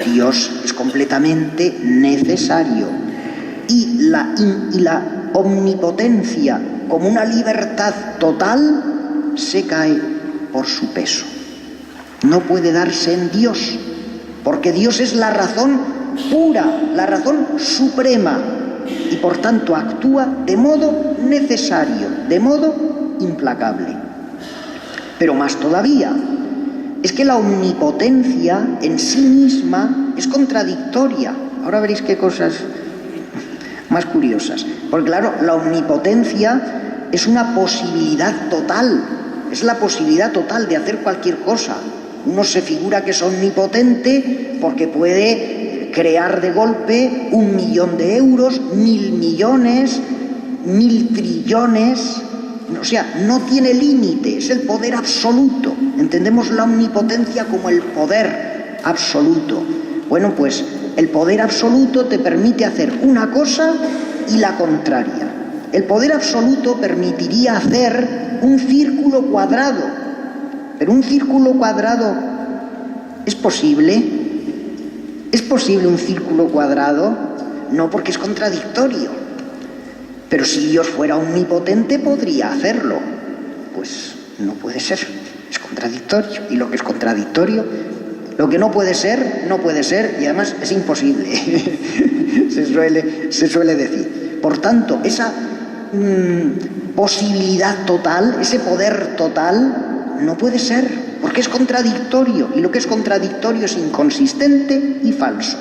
Dios es completamente necesario y la omnipotencia como una libertad total se cae por su peso. No puede darse en Dios, porque Dios es la razón pura, la razón suprema, y por tanto actúa de modo necesario, de modo implacable. Pero más todavía, es que la omnipotencia en sí misma es contradictoria. Ahora veréis qué cosas más curiosas. Porque claro, la omnipotencia es una posibilidad total, es la posibilidad total de hacer cualquier cosa. Uno se figura que es omnipotente porque puede crear de golpe 1.000.000 de euros, 1.000 millones, 1.000 trillones. O sea, no tiene límite, es el poder absoluto. Entendemos la omnipotencia como el poder absoluto. Bueno, pues el poder absoluto te permite hacer una cosa y la contraria. El poder absoluto permitiría hacer un círculo cuadrado. Pero un círculo cuadrado, ¿es posible? ¿Es posible un círculo cuadrado? No, porque es contradictorio. Pero si Dios fuera omnipotente, podría hacerlo. Pues no puede ser, es contradictorio. Y lo que es contradictorio, lo que no puede ser, no puede ser, y además es imposible. se suele decir. Por tanto, esa posibilidad total, ese poder total, no puede ser, porque es contradictorio, y lo que es contradictorio es inconsistente y falso.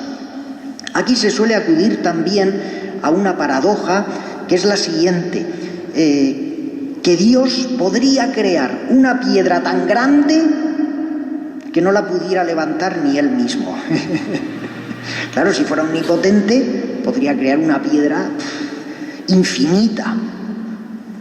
Aquí se suele acudir también a una paradoja, que es la siguiente: que Dios podría crear una piedra tan grande que no la pudiera levantar ni Él mismo. Claro, si fuera omnipotente, podría crear una piedra infinita,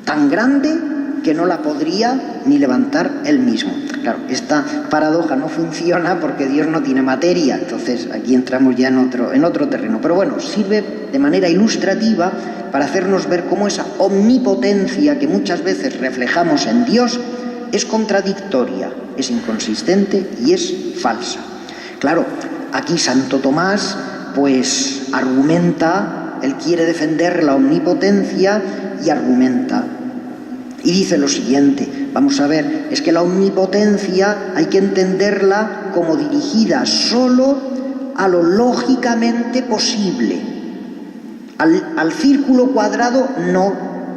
tan grande que no la podría ni levantar Él mismo. Claro, esta paradoja no funciona porque Dios no tiene materia, entonces aquí entramos ya en otro terreno. Pero bueno, sirve de manera ilustrativa para hacernos ver cómo esa omnipotencia que muchas veces reflejamos en Dios es contradictoria, es inconsistente y es falsa. Claro, aquí Santo Tomás pues argumenta, él quiere defender la omnipotencia y argumenta. Y dice lo siguiente, vamos a ver, es que la omnipotencia hay que entenderla como dirigida solo a lo lógicamente posible. Al círculo cuadrado no,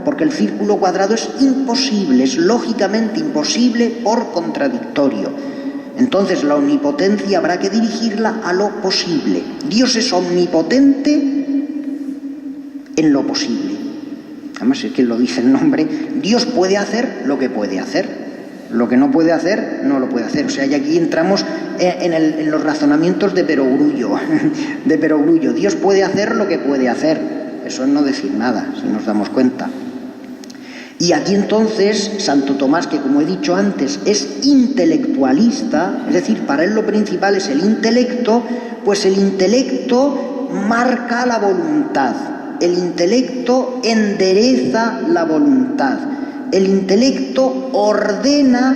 porque el círculo cuadrado es imposible, es lógicamente imposible por contradictorio. Entonces la omnipotencia habrá que dirigirla a lo posible. Dios es omnipotente en lo posible. Además es que lo dice el nombre. Dios puede hacer lo que puede hacer. Lo que no puede hacer, no lo puede hacer. O sea, y aquí entramos en los razonamientos de perogrullo. De perogrullo. Dios puede hacer lo que puede hacer. Eso es no decir nada, si nos damos cuenta. Y aquí entonces Santo Tomás, que como he dicho antes es intelectualista, es decir, para él lo principal es el intelecto, pues el intelecto marca la voluntad, el intelecto endereza la voluntad, el intelecto ordena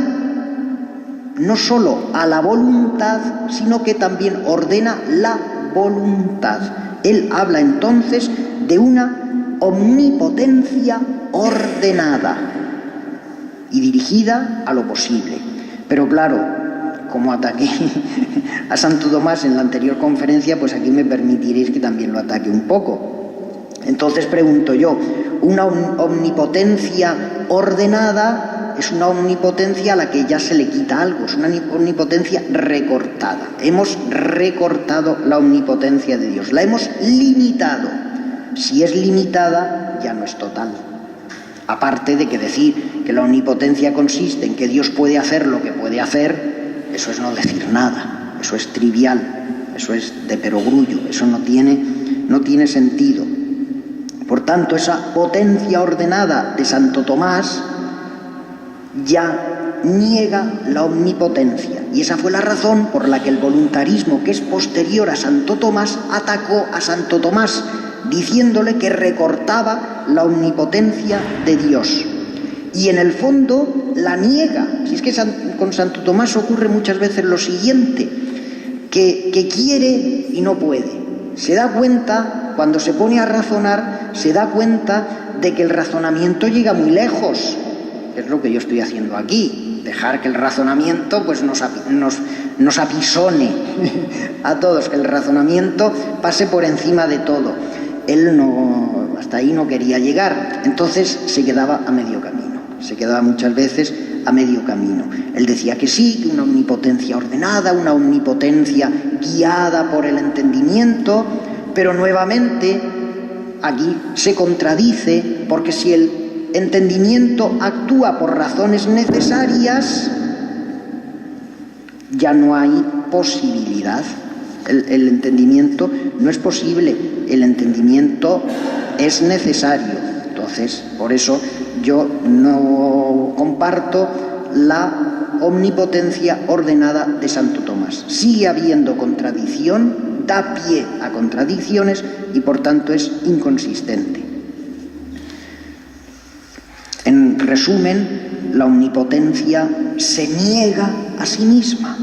no solo a la voluntad, sino que también ordena la voluntad. Él habla entonces de una omnipotencia ordenada y dirigida a lo posible. Pero claro, como ataqué a Santo Tomás en la anterior conferencia, pues aquí me permitiréis que también lo ataque un poco. Entonces pregunto yo, una omnipotencia ordenada es una omnipotencia a la que ya se le quita algo, es una omnipotencia recortada. Hemos recortado la omnipotencia de Dios, la hemos limitado. Si es limitada, ya no es total. Aparte de que decir que la omnipotencia consiste en que Dios puede hacer lo que puede hacer, eso es no decir nada, eso es trivial, eso es de perogrullo, eso no tiene sentido. Por tanto, esa potencia ordenada de Santo Tomás ya niega la omnipotencia. Y esa fue la razón por la que el voluntarismo, que es posterior a Santo Tomás, atacó a Santo Tomás, diciéndole que recortaba la omnipotencia de Dios. Y en el fondo la niega. Si es que con Santo Tomás ocurre muchas veces lo siguiente, que quiere y no puede. Se da cuenta, cuando se pone a razonar, se da cuenta de que el razonamiento llega muy lejos. Es lo que yo estoy haciendo aquí, dejar que el razonamiento pues nos apisone a todos, que el razonamiento pase por encima de todo. Él no, hasta ahí no quería llegar, entonces se quedaba a medio camino, se quedaba muchas veces a medio camino. Él decía que sí, que una omnipotencia ordenada, una omnipotencia guiada por el entendimiento, pero nuevamente aquí se contradice, porque si el entendimiento actúa por razones necesarias, ya no hay posibilidad. El entendimiento no es posible, el entendimiento es necesario. Entonces, por eso yo no comparto la omnipotencia ordenada de Santo Tomás. Sigue habiendo contradicción, da pie a contradicciones y por tanto es inconsistente. En resumen, la omnipotencia se niega a sí misma.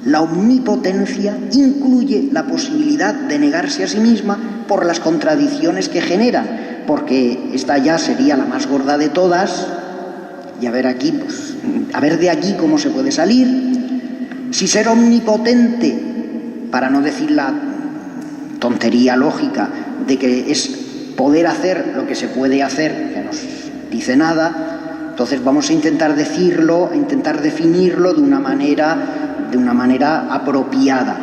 La omnipotencia incluye la posibilidad de negarse a sí misma por las contradicciones que generan, porque esta ya sería la más gorda de todas, y a ver aquí, pues, a ver de aquí cómo se puede salir. Si ser omnipotente, para no decir la tontería lógica de que es poder hacer lo que se puede hacer, que nos dice nada, entonces vamos a intentar decirlo, a intentar definirlo de una manera apropiada.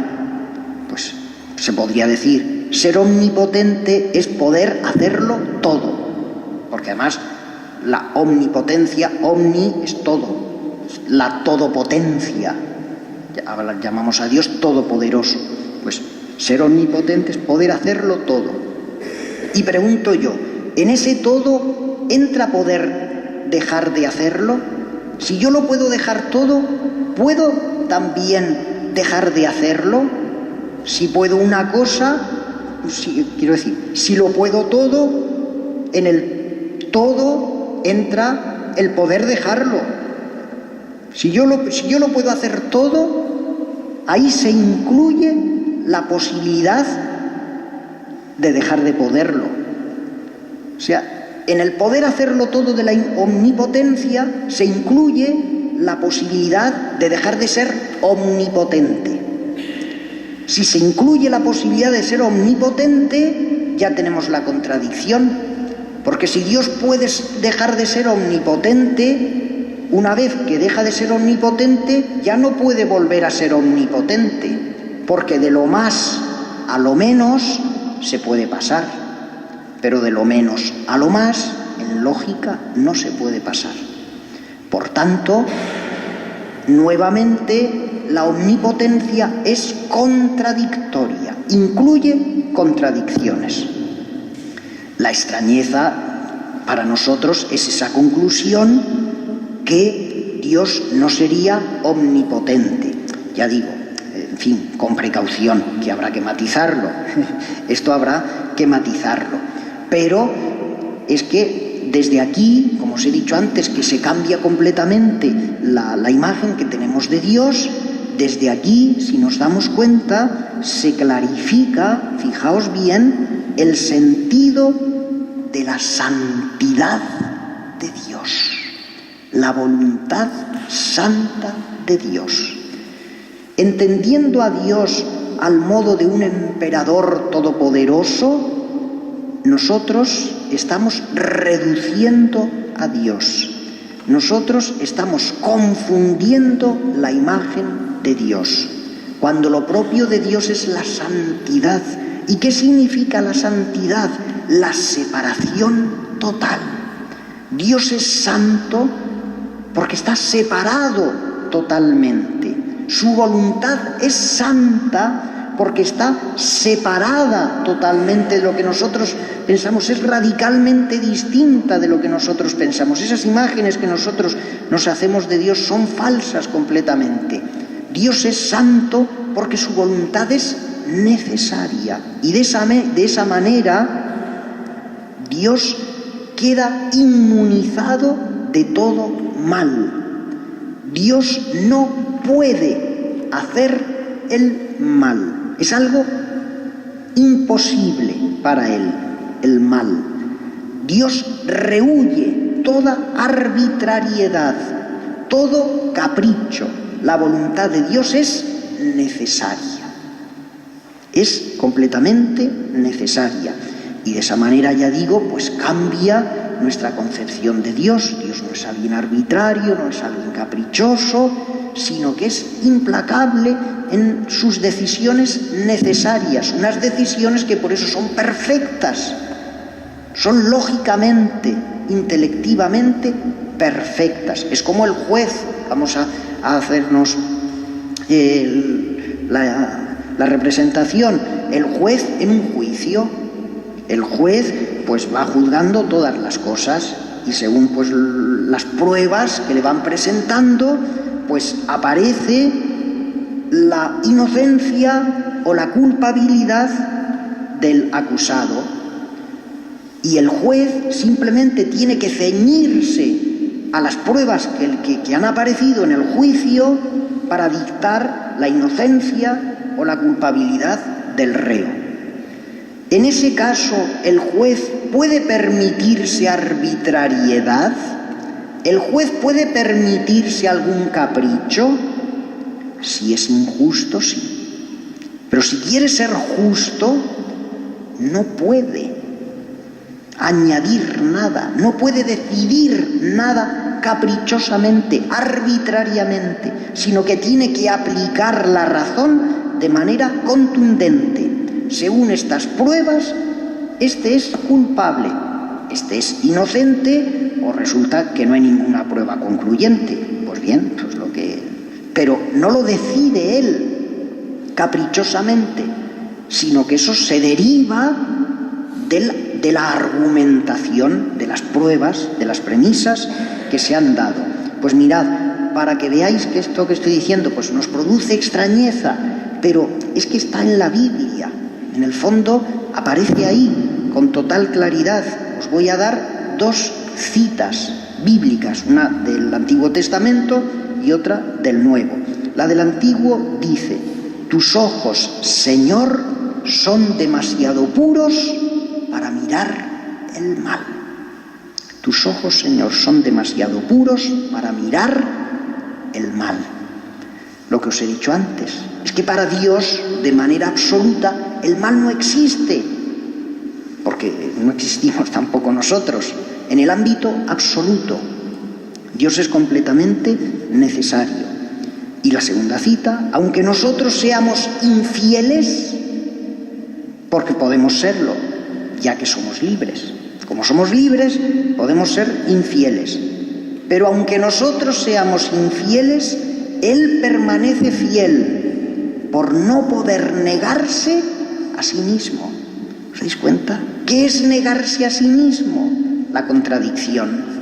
Pues se podría decir, ser omnipotente es poder hacerlo todo, porque además la omnipotencia, omni es todo, la todopotencia, llamamos a Dios todopoderoso, pues ser omnipotente es poder hacerlo todo. Y pregunto yo, ¿en ese todo entra poder dejar de hacerlo? Si yo lo puedo dejar todo, ¿puedo también dejar de hacerlo? Si puedo una cosa, si lo puedo todo, en el todo entra el poder dejarlo. Si yo lo puedo hacer todo, ahí se incluye la posibilidad de dejar de poderlo. O sea, en el poder hacerlo todo de la omnipotencia se incluye la posibilidad de dejar de ser omnipotente. Si se incluye la posibilidad de ser omnipotente, ya tenemos la contradicción, Porque si Dios puede dejar de ser omnipotente, una vez que deja de ser omnipotente, ya no puede volver a ser omnipotente, porque de lo más a lo menos se puede pasar, pero de lo menos a lo más, en lógica, no se puede pasar. Por tanto, nuevamente, la omnipotencia es contradictoria, incluye contradicciones. La extrañeza para nosotros es esa conclusión que Dios no sería omnipotente. Ya digo, en fin, con precaución, que habrá que matizarlo. Esto habrá que matizarlo. Pero es que desde aquí, como os he dicho antes, que se cambia completamente la imagen que tenemos de Dios. Desde aquí, si nos damos cuenta, se clarifica, fijaos bien, el sentido de la santidad de Dios, la voluntad santa de Dios. Entendiendo a Dios al modo de un emperador todopoderoso, nosotros estamos reduciendo a Dios. Nosotros estamos confundiendo la imagen de Dios, cuando lo propio de Dios es la santidad. ¿Y qué significa la santidad? La separación total. Dios es santo porque está separado totalmente. Su voluntad es santa porque está separada totalmente de lo que nosotros pensamos, es radicalmente distinta de lo que nosotros pensamos. Esas imágenes que nosotros nos hacemos de Dios son falsas completamente. Dios es santo porque su voluntad es necesaria, y de esa manera Dios queda inmunizado de todo mal. Dios no puede hacer el mal. Es algo imposible para Él, el mal. Dios rehúye toda arbitrariedad, todo capricho. La voluntad de Dios es necesaria. Es completamente necesaria. Y de esa manera, ya digo, pues cambia nuestra concepción de Dios. Dios no es alguien arbitrario, no es alguien caprichoso, sino que es implacable en sus decisiones necesarias, unas decisiones que por eso son perfectas, son lógicamente, intelectivamente perfectas. Es como el juez, vamos a hacernos la representación, el juez en un juicio. El juez pues va juzgando todas las cosas y según pues las pruebas que le van presentando, pues aparece la inocencia o la culpabilidad del acusado. Y el juez simplemente tiene que ceñirse a las pruebas que han aparecido en el juicio para dictar la inocencia o la culpabilidad del reo. En ese caso, ¿el juez puede permitirse arbitrariedad? ¿El juez puede permitirse algún capricho? Si es injusto, sí. Pero si quiere ser justo, no puede añadir nada, no puede decidir nada caprichosamente, arbitrariamente, sino que tiene que aplicar la razón de manera contundente. Según estas pruebas, este es culpable, este es inocente, o resulta que no hay ninguna prueba concluyente. Pues bien, pues pero no lo decide él caprichosamente, sino que eso se deriva de la argumentación, de las pruebas, de las premisas que se han dado. Pues mirad, para que veáis que esto que estoy diciendo pues nos produce extrañeza, pero es que está en la Biblia. En el fondo aparece ahí con total claridad. Os voy a dar dos citas bíblicas, una del Antiguo Testamento y otra del Nuevo. La del Antiguo dice: tus ojos, Señor, son demasiado puros para mirar el mal. Tus ojos, Señor, son demasiado puros para mirar el mal. Lo que os he dicho antes es que para Dios, de manera absoluta, el mal no existe. porque no existimos tampoco nosotros. En el ámbito absoluto, Dios es completamente necesario. Y la segunda cita, aunque nosotros seamos infieles, porque podemos serlo, ya que somos libres. Como somos libres, podemos ser infieles. Pero aunque nosotros seamos infieles, Él permanece fiel por no poder negarse a sí mismo. ¿Os dais cuenta? ¿Qué es negarse a sí mismo? La contradicción.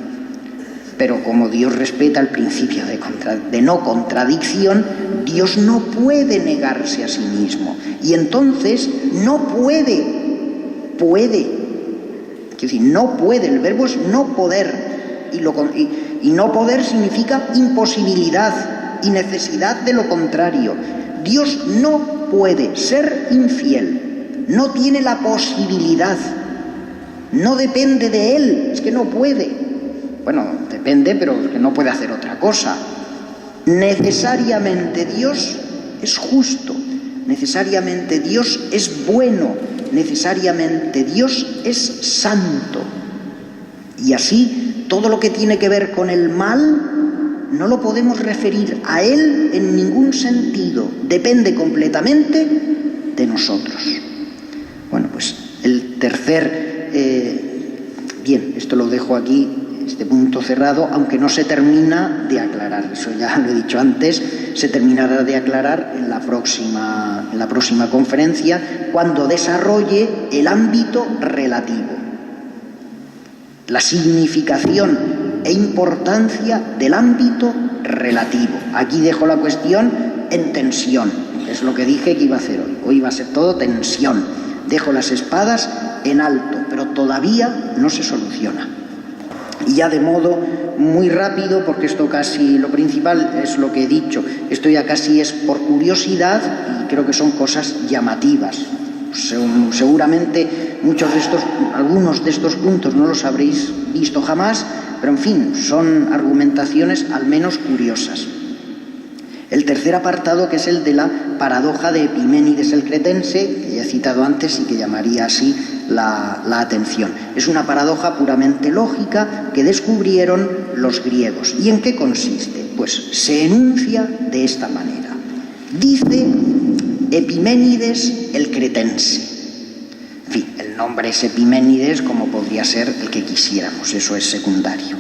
Pero como Dios respeta el principio de no contradicción, Dios no puede negarse a sí mismo. Y entonces no puede. Quiero decir, no puede. El verbo es no poder. Y no poder significa imposibilidad y necesidad de lo contrario. Dios no puede ser infiel. No tiene la posibilidad. No depende de Él. Es que no puede. Bueno, depende, pero es que no puede hacer otra cosa. Necesariamente Dios es justo. Necesariamente Dios es bueno. Necesariamente Dios es santo. Y así, todo lo que tiene que ver con el mal no lo podemos referir a Él en ningún sentido. Depende completamente de nosotros. Bueno, pues el tercer... bien, esto lo dejo aquí, este punto cerrado, aunque no se termina de aclarar. Eso ya lo he dicho antes, se terminará de aclarar en la próxima conferencia, cuando desarrolle el ámbito relativo, la significación e importancia del ámbito relativo. Aquí dejo la cuestión en tensión, es lo que dije que iba a hacer hoy. Hoy va a ser todo tensión. Dejo las espadas en alto, pero todavía no se soluciona. Y ya de modo muy rápido, porque esto casi lo principal es lo que he dicho, esto ya casi es por curiosidad y creo que son cosas llamativas. Seguramente algunos de estos puntos no los habréis visto jamás, pero en fin, son argumentaciones al menos curiosas. El tercer apartado, que es el de la paradoja de Epiménides el cretense, que ya he citado antes y que llamaría así la atención. Es una paradoja puramente lógica que descubrieron los griegos. ¿Y en qué consiste? Pues se enuncia de esta manera. Dice Epiménides el cretense. En fin, el nombre es Epiménides como podría ser el que quisiéramos, eso es secundario.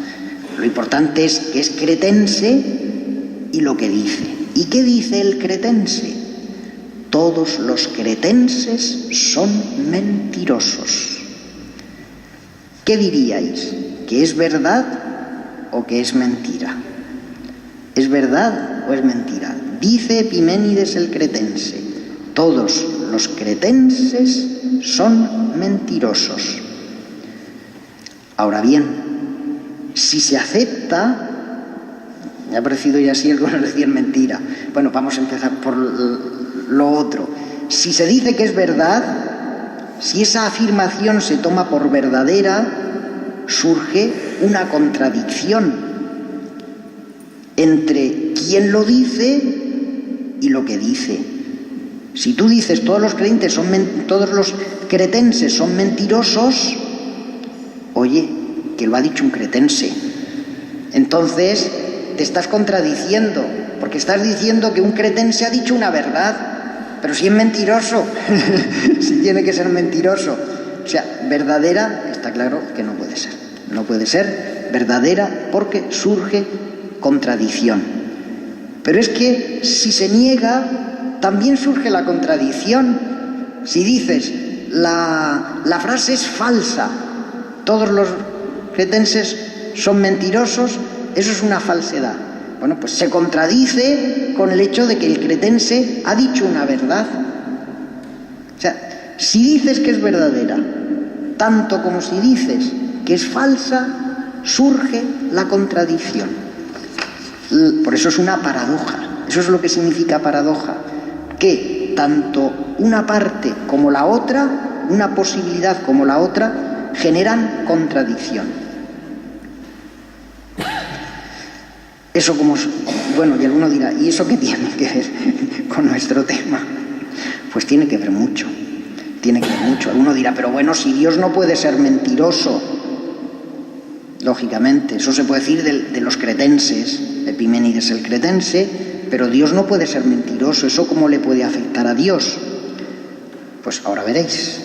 Lo importante es que es cretense y lo que dice. ¿Y qué dice el cretense? Todos los cretenses son mentirosos. ¿Qué diríais? ¿Que es verdad o que es mentira? ¿Es verdad o es mentira? Dice Epiménides el cretense, todos los cretenses son mentirosos. Ahora bien, si se acepta... Me ha parecido ya así algunos decían mentira. Bueno, vamos a empezar por lo otro. Si se dice que es verdad, si esa afirmación se toma por verdadera, surge una contradicción entre quien lo dice y lo que dice. Si tú dices todos los cretenses son mentirosos, oye, que lo ha dicho un cretense. Entonces te estás contradiciendo, porque estás diciendo que un cretense ha dicho una verdad, pero si es mentiroso, si tiene que ser mentiroso. O sea, verdadera, está claro que no puede ser. No puede ser verdadera porque surge contradicción. Pero es que si se niega, también surge la contradicción. Si dices, la frase es falsa, todos los cretenses son mentirosos, eso es una falsedad. Bueno, pues se contradice con el hecho de que el cretense ha dicho una verdad. O sea, si dices que es verdadera, tanto como si dices que es falsa, surge la contradicción. Por eso es una paradoja. Eso es lo que significa paradoja. Que tanto una parte como la otra, una posibilidad como la otra, generan contradicción. Eso como... Bueno, y alguno dirá, ¿y eso qué tiene que ver con nuestro tema? Pues tiene que ver mucho. Tiene que ver mucho. Alguno dirá, pero bueno, si Dios no puede ser mentiroso. Lógicamente, eso se puede decir de los cretenses. Epiménides el cretense, pero Dios no puede ser mentiroso. ¿Eso cómo le puede afectar a Dios? Pues ahora veréis.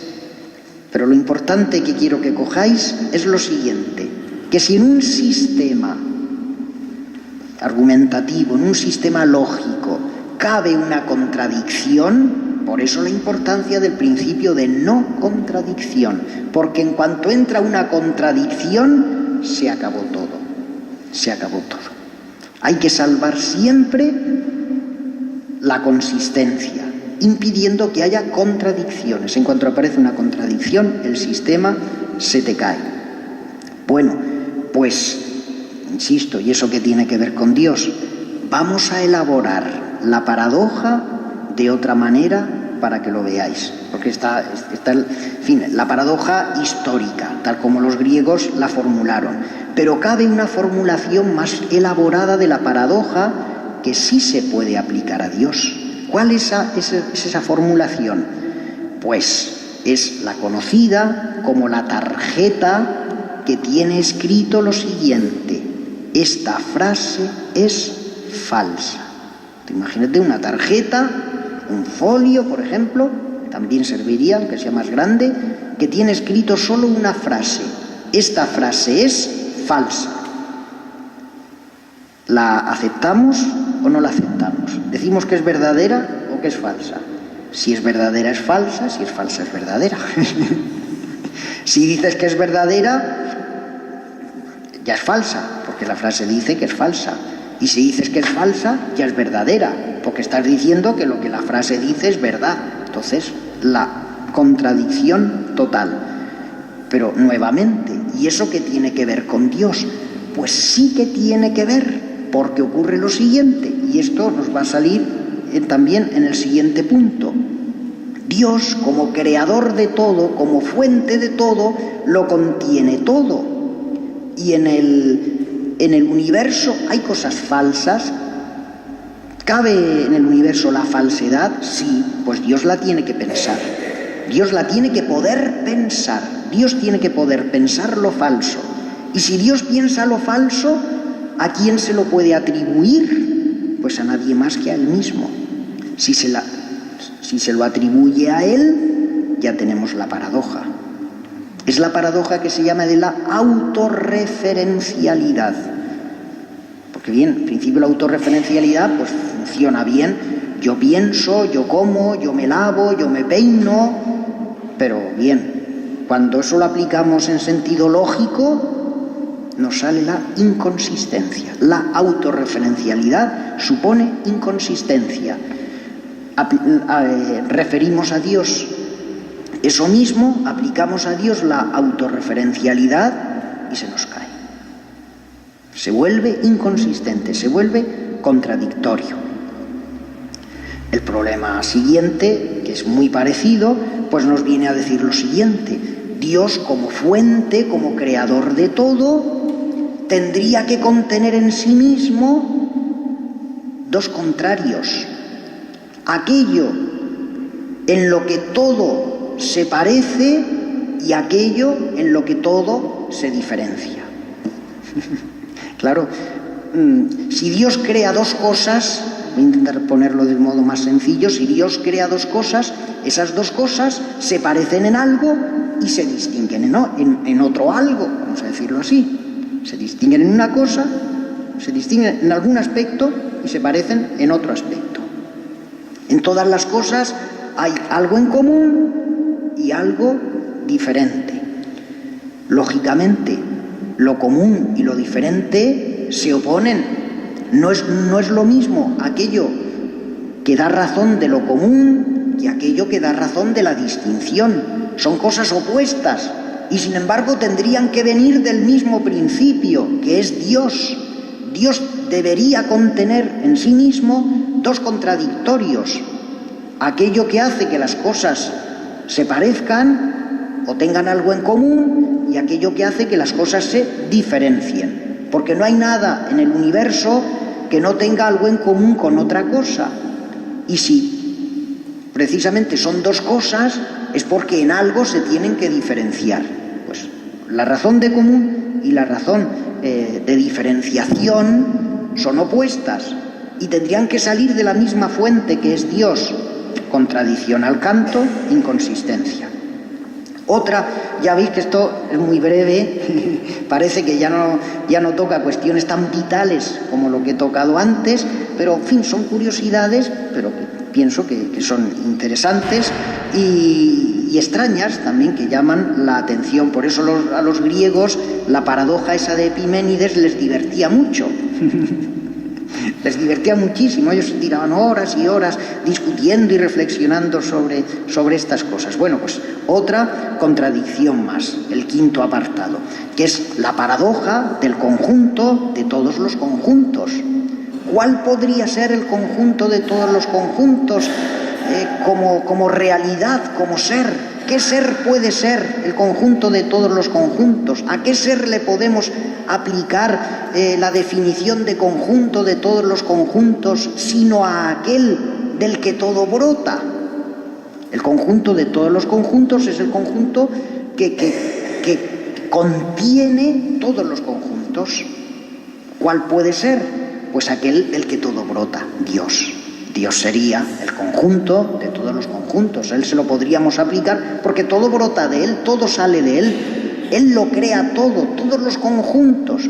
Pero lo importante que quiero que cojáis es lo siguiente, que si en un sistema argumentativo, en un sistema lógico, cabe una contradicción, por eso la importancia del principio de no contradicción, porque en cuanto entra una contradicción, se acabó todo, se acabó todo. Hay que salvar siempre la consistencia, impidiendo que haya contradicciones. En cuanto aparece una contradicción, el sistema se te cae. Bueno, pues, insisto, ¿y eso qué tiene que ver con Dios? Vamos a elaborar la paradoja de otra manera para que lo veáis, porque está en fin, la paradoja histórica, tal como los griegos la formularon, pero cabe una formulación más elaborada de la paradoja que sí se puede aplicar a Dios. ¿Cuál es esa formulación? Pues es la conocida como la tarjeta que tiene escrito lo siguiente: esta frase es falsa. Imagínate una tarjeta, un folio, por ejemplo, también serviría, aunque sea más grande, que tiene escrito solo una frase. Esta frase es falsa. ¿La aceptamos o no la aceptamos? ¿Decimos que es verdadera o que es falsa? Si es verdadera es falsa, si es falsa es verdadera. Si dices que es verdadera, ya es falsa, porque la frase dice que es falsa. Y si dices que es falsa, ya es verdadera, porque estás diciendo que lo que la frase dice es verdad. Entonces, la contradicción total. Pero nuevamente, ¿y eso qué tiene que ver con Dios? Pues sí que tiene que ver, porque ocurre lo siguiente, y esto nos va a salir también en el siguiente punto. Dios, como creador de todo, como fuente de todo, lo contiene todo. Y en el universo hay cosas falsas. ¿Cabe en el universo la falsedad? Sí, pues Dios la tiene que pensar. Dios la tiene que poder pensar. Dios tiene que poder pensar lo falso. Y si Dios piensa lo falso, ¿a quién se lo puede atribuir? Pues a nadie más que a Él mismo. Si se lo atribuye a Él, ya tenemos la paradoja. Es la paradoja que se llama de la autorreferencialidad. Porque bien, en principio la autorreferencialidad pues funciona bien. Yo pienso, yo como, yo me lavo, yo me peino. Pero bien, cuando eso lo aplicamos en sentido lógico, nos sale la inconsistencia. La autorreferencialidad supone inconsistencia. Referimos a Dios eso mismo, aplicamos a Dios la autorreferencialidad y se nos cae. Se vuelve inconsistente, se vuelve contradictorio. El problema siguiente, que es muy parecido, pues nos viene a decir lo siguiente: Dios, como fuente, como creador de todo, tendría que contener en sí mismo dos contrarios. Aquello en lo que todo se parece y aquello en lo que todo se diferencia. Claro, si Dios crea dos cosas, voy a intentar ponerlo de modo más sencillo, si Dios crea dos cosas, esas dos cosas se parecen en algo y se distinguen en otro algo, vamos a decirlo así. Se distinguen en una cosa, se distinguen en algún aspecto y se parecen en otro aspecto. En todas las cosas hay algo en común y algo diferente. Lógicamente, lo común y lo diferente se oponen. No es lo mismo aquello que da razón de lo común que aquello que da razón de la distinción. Son cosas opuestas y sin embargo tendrían que venir del mismo principio, que es Dios. Dios debería contener en sí mismo dos contradictorios: aquello que hace que las cosas se parezcan o tengan algo en común y aquello que hace que las cosas se diferencien, porque no hay nada en el universo que no tenga algo en común con otra cosa. Y si precisamente son dos cosas, es porque en algo se tienen que diferenciar. Pues la razón de común y la razón de diferenciación son opuestas y tendrían que salir de la misma fuente que es Dios. Contradicción al canto, inconsistencia. Otra, ya veis que esto es muy breve, parece que ya no toca cuestiones tan vitales como lo que he tocado antes, pero en fin, son curiosidades, pero que pienso que son interesantes y extrañas también, que llaman la atención. Por eso a los griegos la paradoja esa de Epiménides les divertía mucho. Les divertía muchísimo, ellos se tiraban horas y horas discutiendo y reflexionando sobre estas cosas. Bueno, pues otra contradicción más, el quinto apartado, que es la paradoja del conjunto de todos los conjuntos. ¿Cuál podría ser el conjunto de todos los conjuntos como realidad, como ser? ¿Qué ser puede ser el conjunto de todos los conjuntos? ¿A qué ser le podemos aplicar la definición de conjunto de todos los conjuntos, sino a aquel del que todo brota? El conjunto de todos los conjuntos es el conjunto que contiene todos los conjuntos. ¿Cuál puede ser? Pues aquel del que todo brota, Dios. Dios sería el conjunto de todos los conjuntos. A Él se lo podríamos aplicar porque todo brota de Él, todo sale de Él. Él lo crea todo, todos los conjuntos.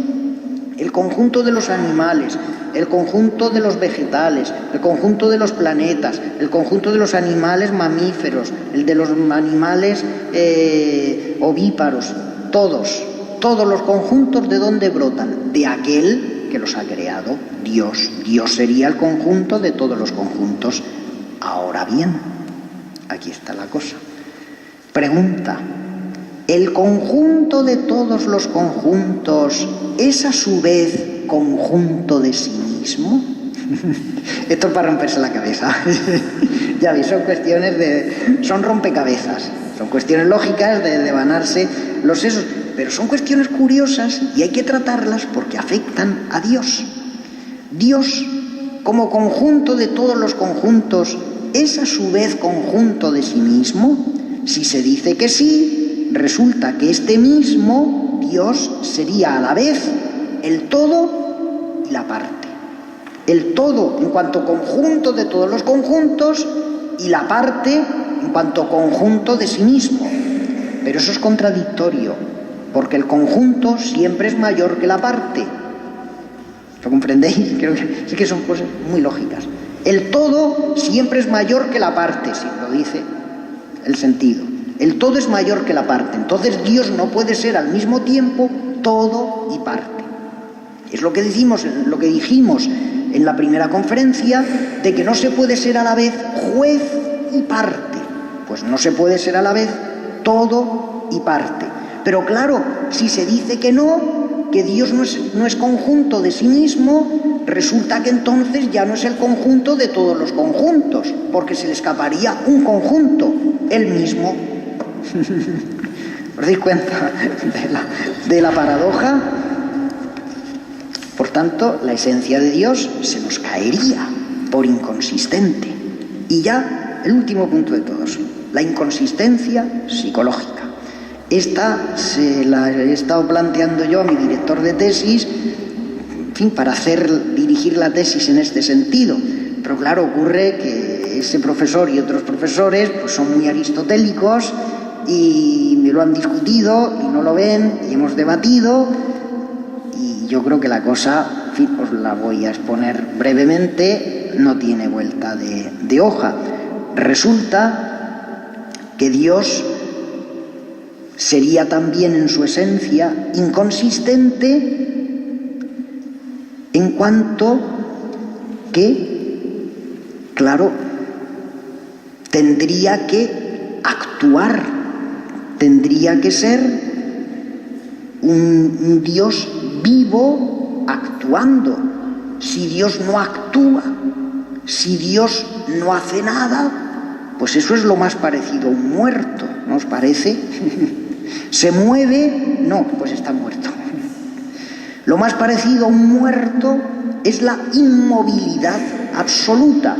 El conjunto de los animales, el conjunto de los vegetales, el conjunto de los planetas, el conjunto de los animales mamíferos, el de los animales ovíparos, todos los conjuntos, ¿de dónde brotan? De aquel que los ha creado, Dios. Dios sería el conjunto de todos los conjuntos. Ahora bien, aquí está la cosa. Pregunta: ¿el conjunto de todos los conjuntos es a su vez conjunto de sí mismo? Esto es para romperse la cabeza. Ya veis, son rompecabezas, son cuestiones lógicas de devanarse los sesos, pero son cuestiones curiosas y hay que tratarlas porque afectan a Dios. Dios, como conjunto de todos los conjuntos, ¿es a su vez conjunto de sí mismo? Si se dice que sí, resulta que este mismo Dios sería a la vez el todo y la parte. El todo en cuanto conjunto de todos los conjuntos y la parte en cuanto conjunto de sí mismo. Pero eso es contradictorio, porque el conjunto siempre es mayor que la parte. ¿Lo comprendéis? Creo que sí, que son cosas muy lógicas. El todo siempre es mayor que la parte, si lo dice el sentido. El todo es mayor que la parte. Entonces Dios no puede ser al mismo tiempo todo y parte. Es lo que dijimos en la primera conferencia, de que no se puede ser a la vez juez y parte. Pues no se puede ser a la vez todo y parte. Pero claro, si se dice que no, que Dios no es conjunto de sí mismo, resulta que entonces ya no es el conjunto de todos los conjuntos, porque se le escaparía un conjunto, él mismo. ¿Os dais cuenta de la paradoja? Por tanto, la esencia de Dios se nos caería por inconsistente. Y ya, el último punto de todos, la inconsistencia psicológica. Esta se la he estado planteando yo a mi director de tesis, en fin, para dirigir la tesis en este sentido. Pero claro, ocurre que ese profesor y otros profesores pues son muy aristotélicos y me lo han discutido y no lo ven y hemos debatido, y yo creo que la cosa, en fin, os la voy a exponer brevemente, no tiene vuelta de hoja. Resulta que Dios sería también en su esencia inconsistente en cuanto que, claro, tendría que actuar, tendría que ser un Dios vivo actuando. Si Dios no actúa, si Dios no hace nada, pues eso es lo más parecido a un muerto, ¿no os parece? ¿Se mueve? No, pues está muerto. Lo más parecido a un muerto es la inmovilidad absoluta.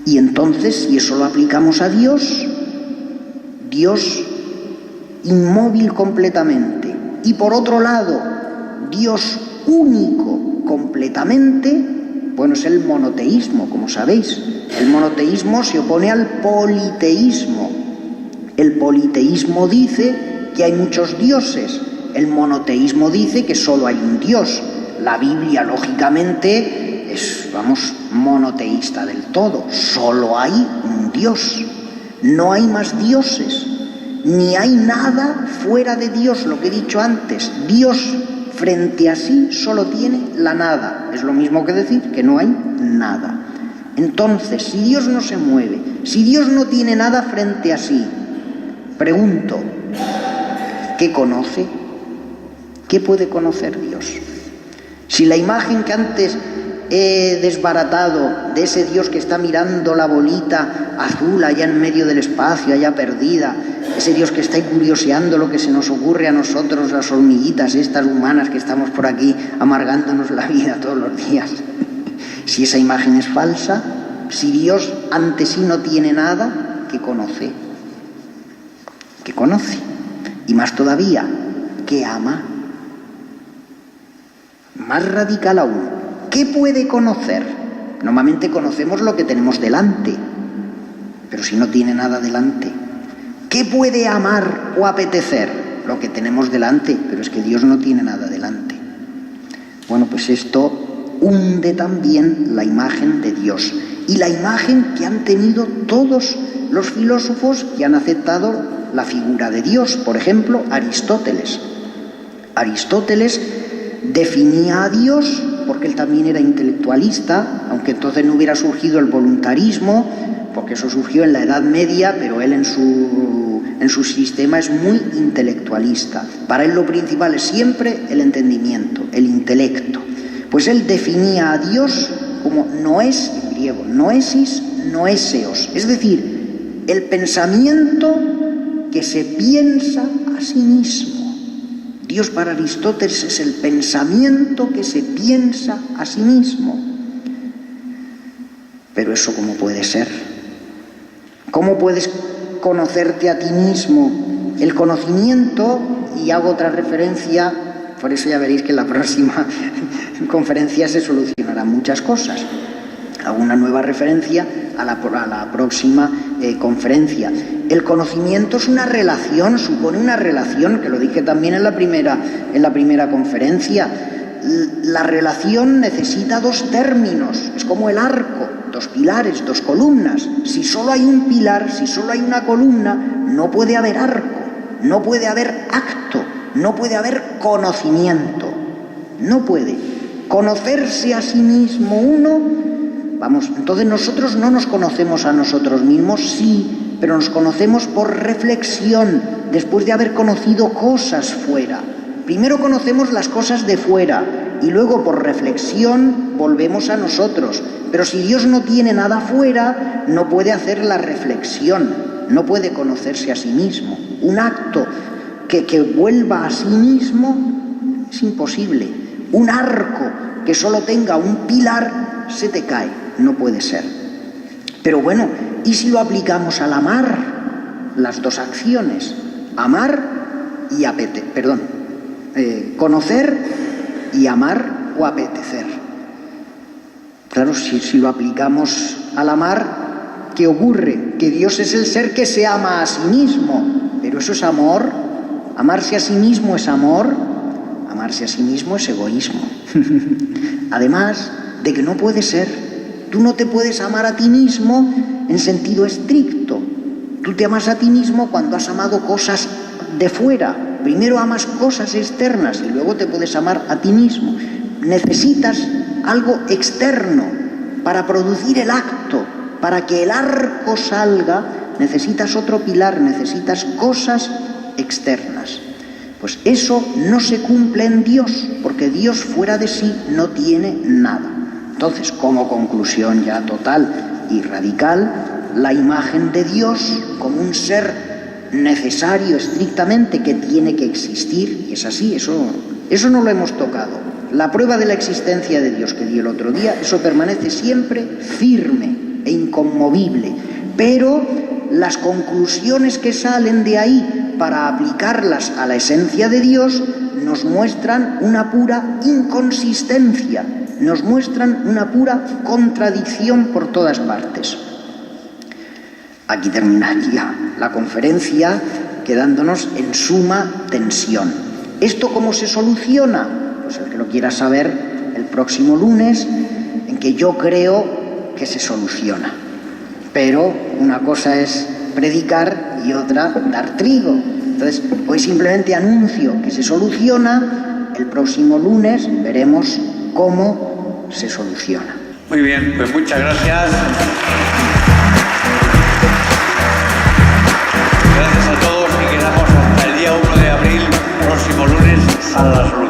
Y entonces, si eso lo aplicamos a Dios, Dios inmóvil completamente. Y por otro lado, Dios único completamente, bueno, es el monoteísmo, como sabéis. El monoteísmo se opone al politeísmo. El politeísmo dice que hay muchos dioses. El monoteísmo dice que solo hay un Dios. La Biblia, lógicamente, es, monoteísta del todo. Solo hay un Dios. No hay más dioses. Ni hay nada fuera de Dios, lo que he dicho antes. Dios frente a sí solo tiene la nada. Es lo mismo que decir que no hay nada. Entonces, si Dios no se mueve, si Dios no tiene nada frente a sí, pregunto, ¿qué conoce? ¿Qué puede conocer Dios? Si la imagen que antes he desbaratado de ese Dios que está mirando la bolita azul allá en medio del espacio, allá perdida, ese Dios que está ahí curioseando lo que se nos ocurre a nosotros, las hormiguitas estas humanas que estamos por aquí amargándonos la vida todos los días, si esa imagen es falsa, si Dios ante sí no tiene nada, ¿qué conoce? ¿Qué conoce? Y más todavía, ¿qué ama? Más radical aún, ¿qué puede conocer? Normalmente conocemos lo que tenemos delante, pero si no tiene nada delante, ¿qué puede amar o apetecer? Lo que tenemos delante, pero es que Dios no tiene nada delante. Bueno, pues esto hunde también la imagen de Dios y la imagen que han tenido todos los filósofos que han aceptado la figura de Dios. Por ejemplo, Aristóteles. Aristóteles definía a Dios, porque él también era intelectualista, aunque entonces no hubiera surgido el voluntarismo, porque eso surgió en la Edad Media, pero él en su sistema es muy intelectualista. Para él lo principal es siempre el entendimiento, el intelecto. Pues él definía a Dios como noes, en griego, noesis, noéseos, es decir, el pensamiento que se piensa a sí mismo. Dios para Aristóteles es el pensamiento que se piensa a sí mismo. Pero eso, ¿cómo puede ser? ¿Cómo puedes conocerte a ti mismo? El conocimiento, y hago otra referencia, por eso ya veréis que en la próxima conferencia se solucionarán muchas cosas. Hago una nueva referencia a la próxima conferencia. El conocimiento es una relación, supone una relación, que lo dije también en la primera conferencia. La relación necesita dos términos, es como el arco, dos pilares, dos columnas. Si solo hay un pilar, si solo hay una columna, no puede haber arco, no puede haber acto, no puede haber conocimiento. No puede. Conocerse a sí mismo uno. Entonces nosotros no nos conocemos a nosotros mismos, sí, pero nos conocemos por reflexión, después de haber conocido cosas fuera. Primero conocemos las cosas de fuera y luego por reflexión volvemos a nosotros. Pero si Dios no tiene nada fuera, no puede hacer la reflexión, no puede conocerse a sí mismo. Un acto que vuelva a sí mismo es imposible. Un arco que solo tenga un pilar se te cae, no puede ser. Pero bueno, ¿y si lo aplicamos al amar? Las dos acciones, amar y conocer y amar o apetecer. Claro, si lo aplicamos al amar, ¿qué ocurre? Que Dios es el ser que se ama a sí mismo, pero eso es amor. Amarse a sí mismo es amor, amarse a sí mismo es egoísmo. Además de que no puede ser, tú no te puedes amar a ti mismo en sentido estricto. Tú te amas a ti mismo cuando has amado cosas de fuera. Primero amas cosas externas y luego te puedes amar a ti mismo. Necesitas algo externo para producir el acto, para que el arco salga, necesitas otro pilar, necesitas cosas externas. Pues eso no se cumple en Dios, porque Dios fuera de sí no tiene nada. Entonces, como conclusión ya total y radical, la imagen de Dios como un ser necesario estrictamente que tiene que existir, y es así, eso no lo hemos tocado. La prueba de la existencia de Dios que di el otro día, eso permanece siempre firme. e inconmovible, pero las conclusiones que salen de ahí para aplicarlas a la esencia de Dios nos muestran una pura inconsistencia, nos muestran una pura contradicción por todas partes. Aquí terminaría la conferencia quedándonos en suma tensión. ¿Esto cómo se soluciona? Pues el que lo quiera saber el próximo lunes, en que yo creo que se soluciona. Pero una cosa es predicar y otra dar trigo. Entonces, hoy simplemente anuncio que se soluciona, el próximo lunes veremos cómo se soluciona. Muy bien, pues muchas gracias. Gracias a todos y quedamos hasta el día 1 de abril, próximo lunes, a la solución.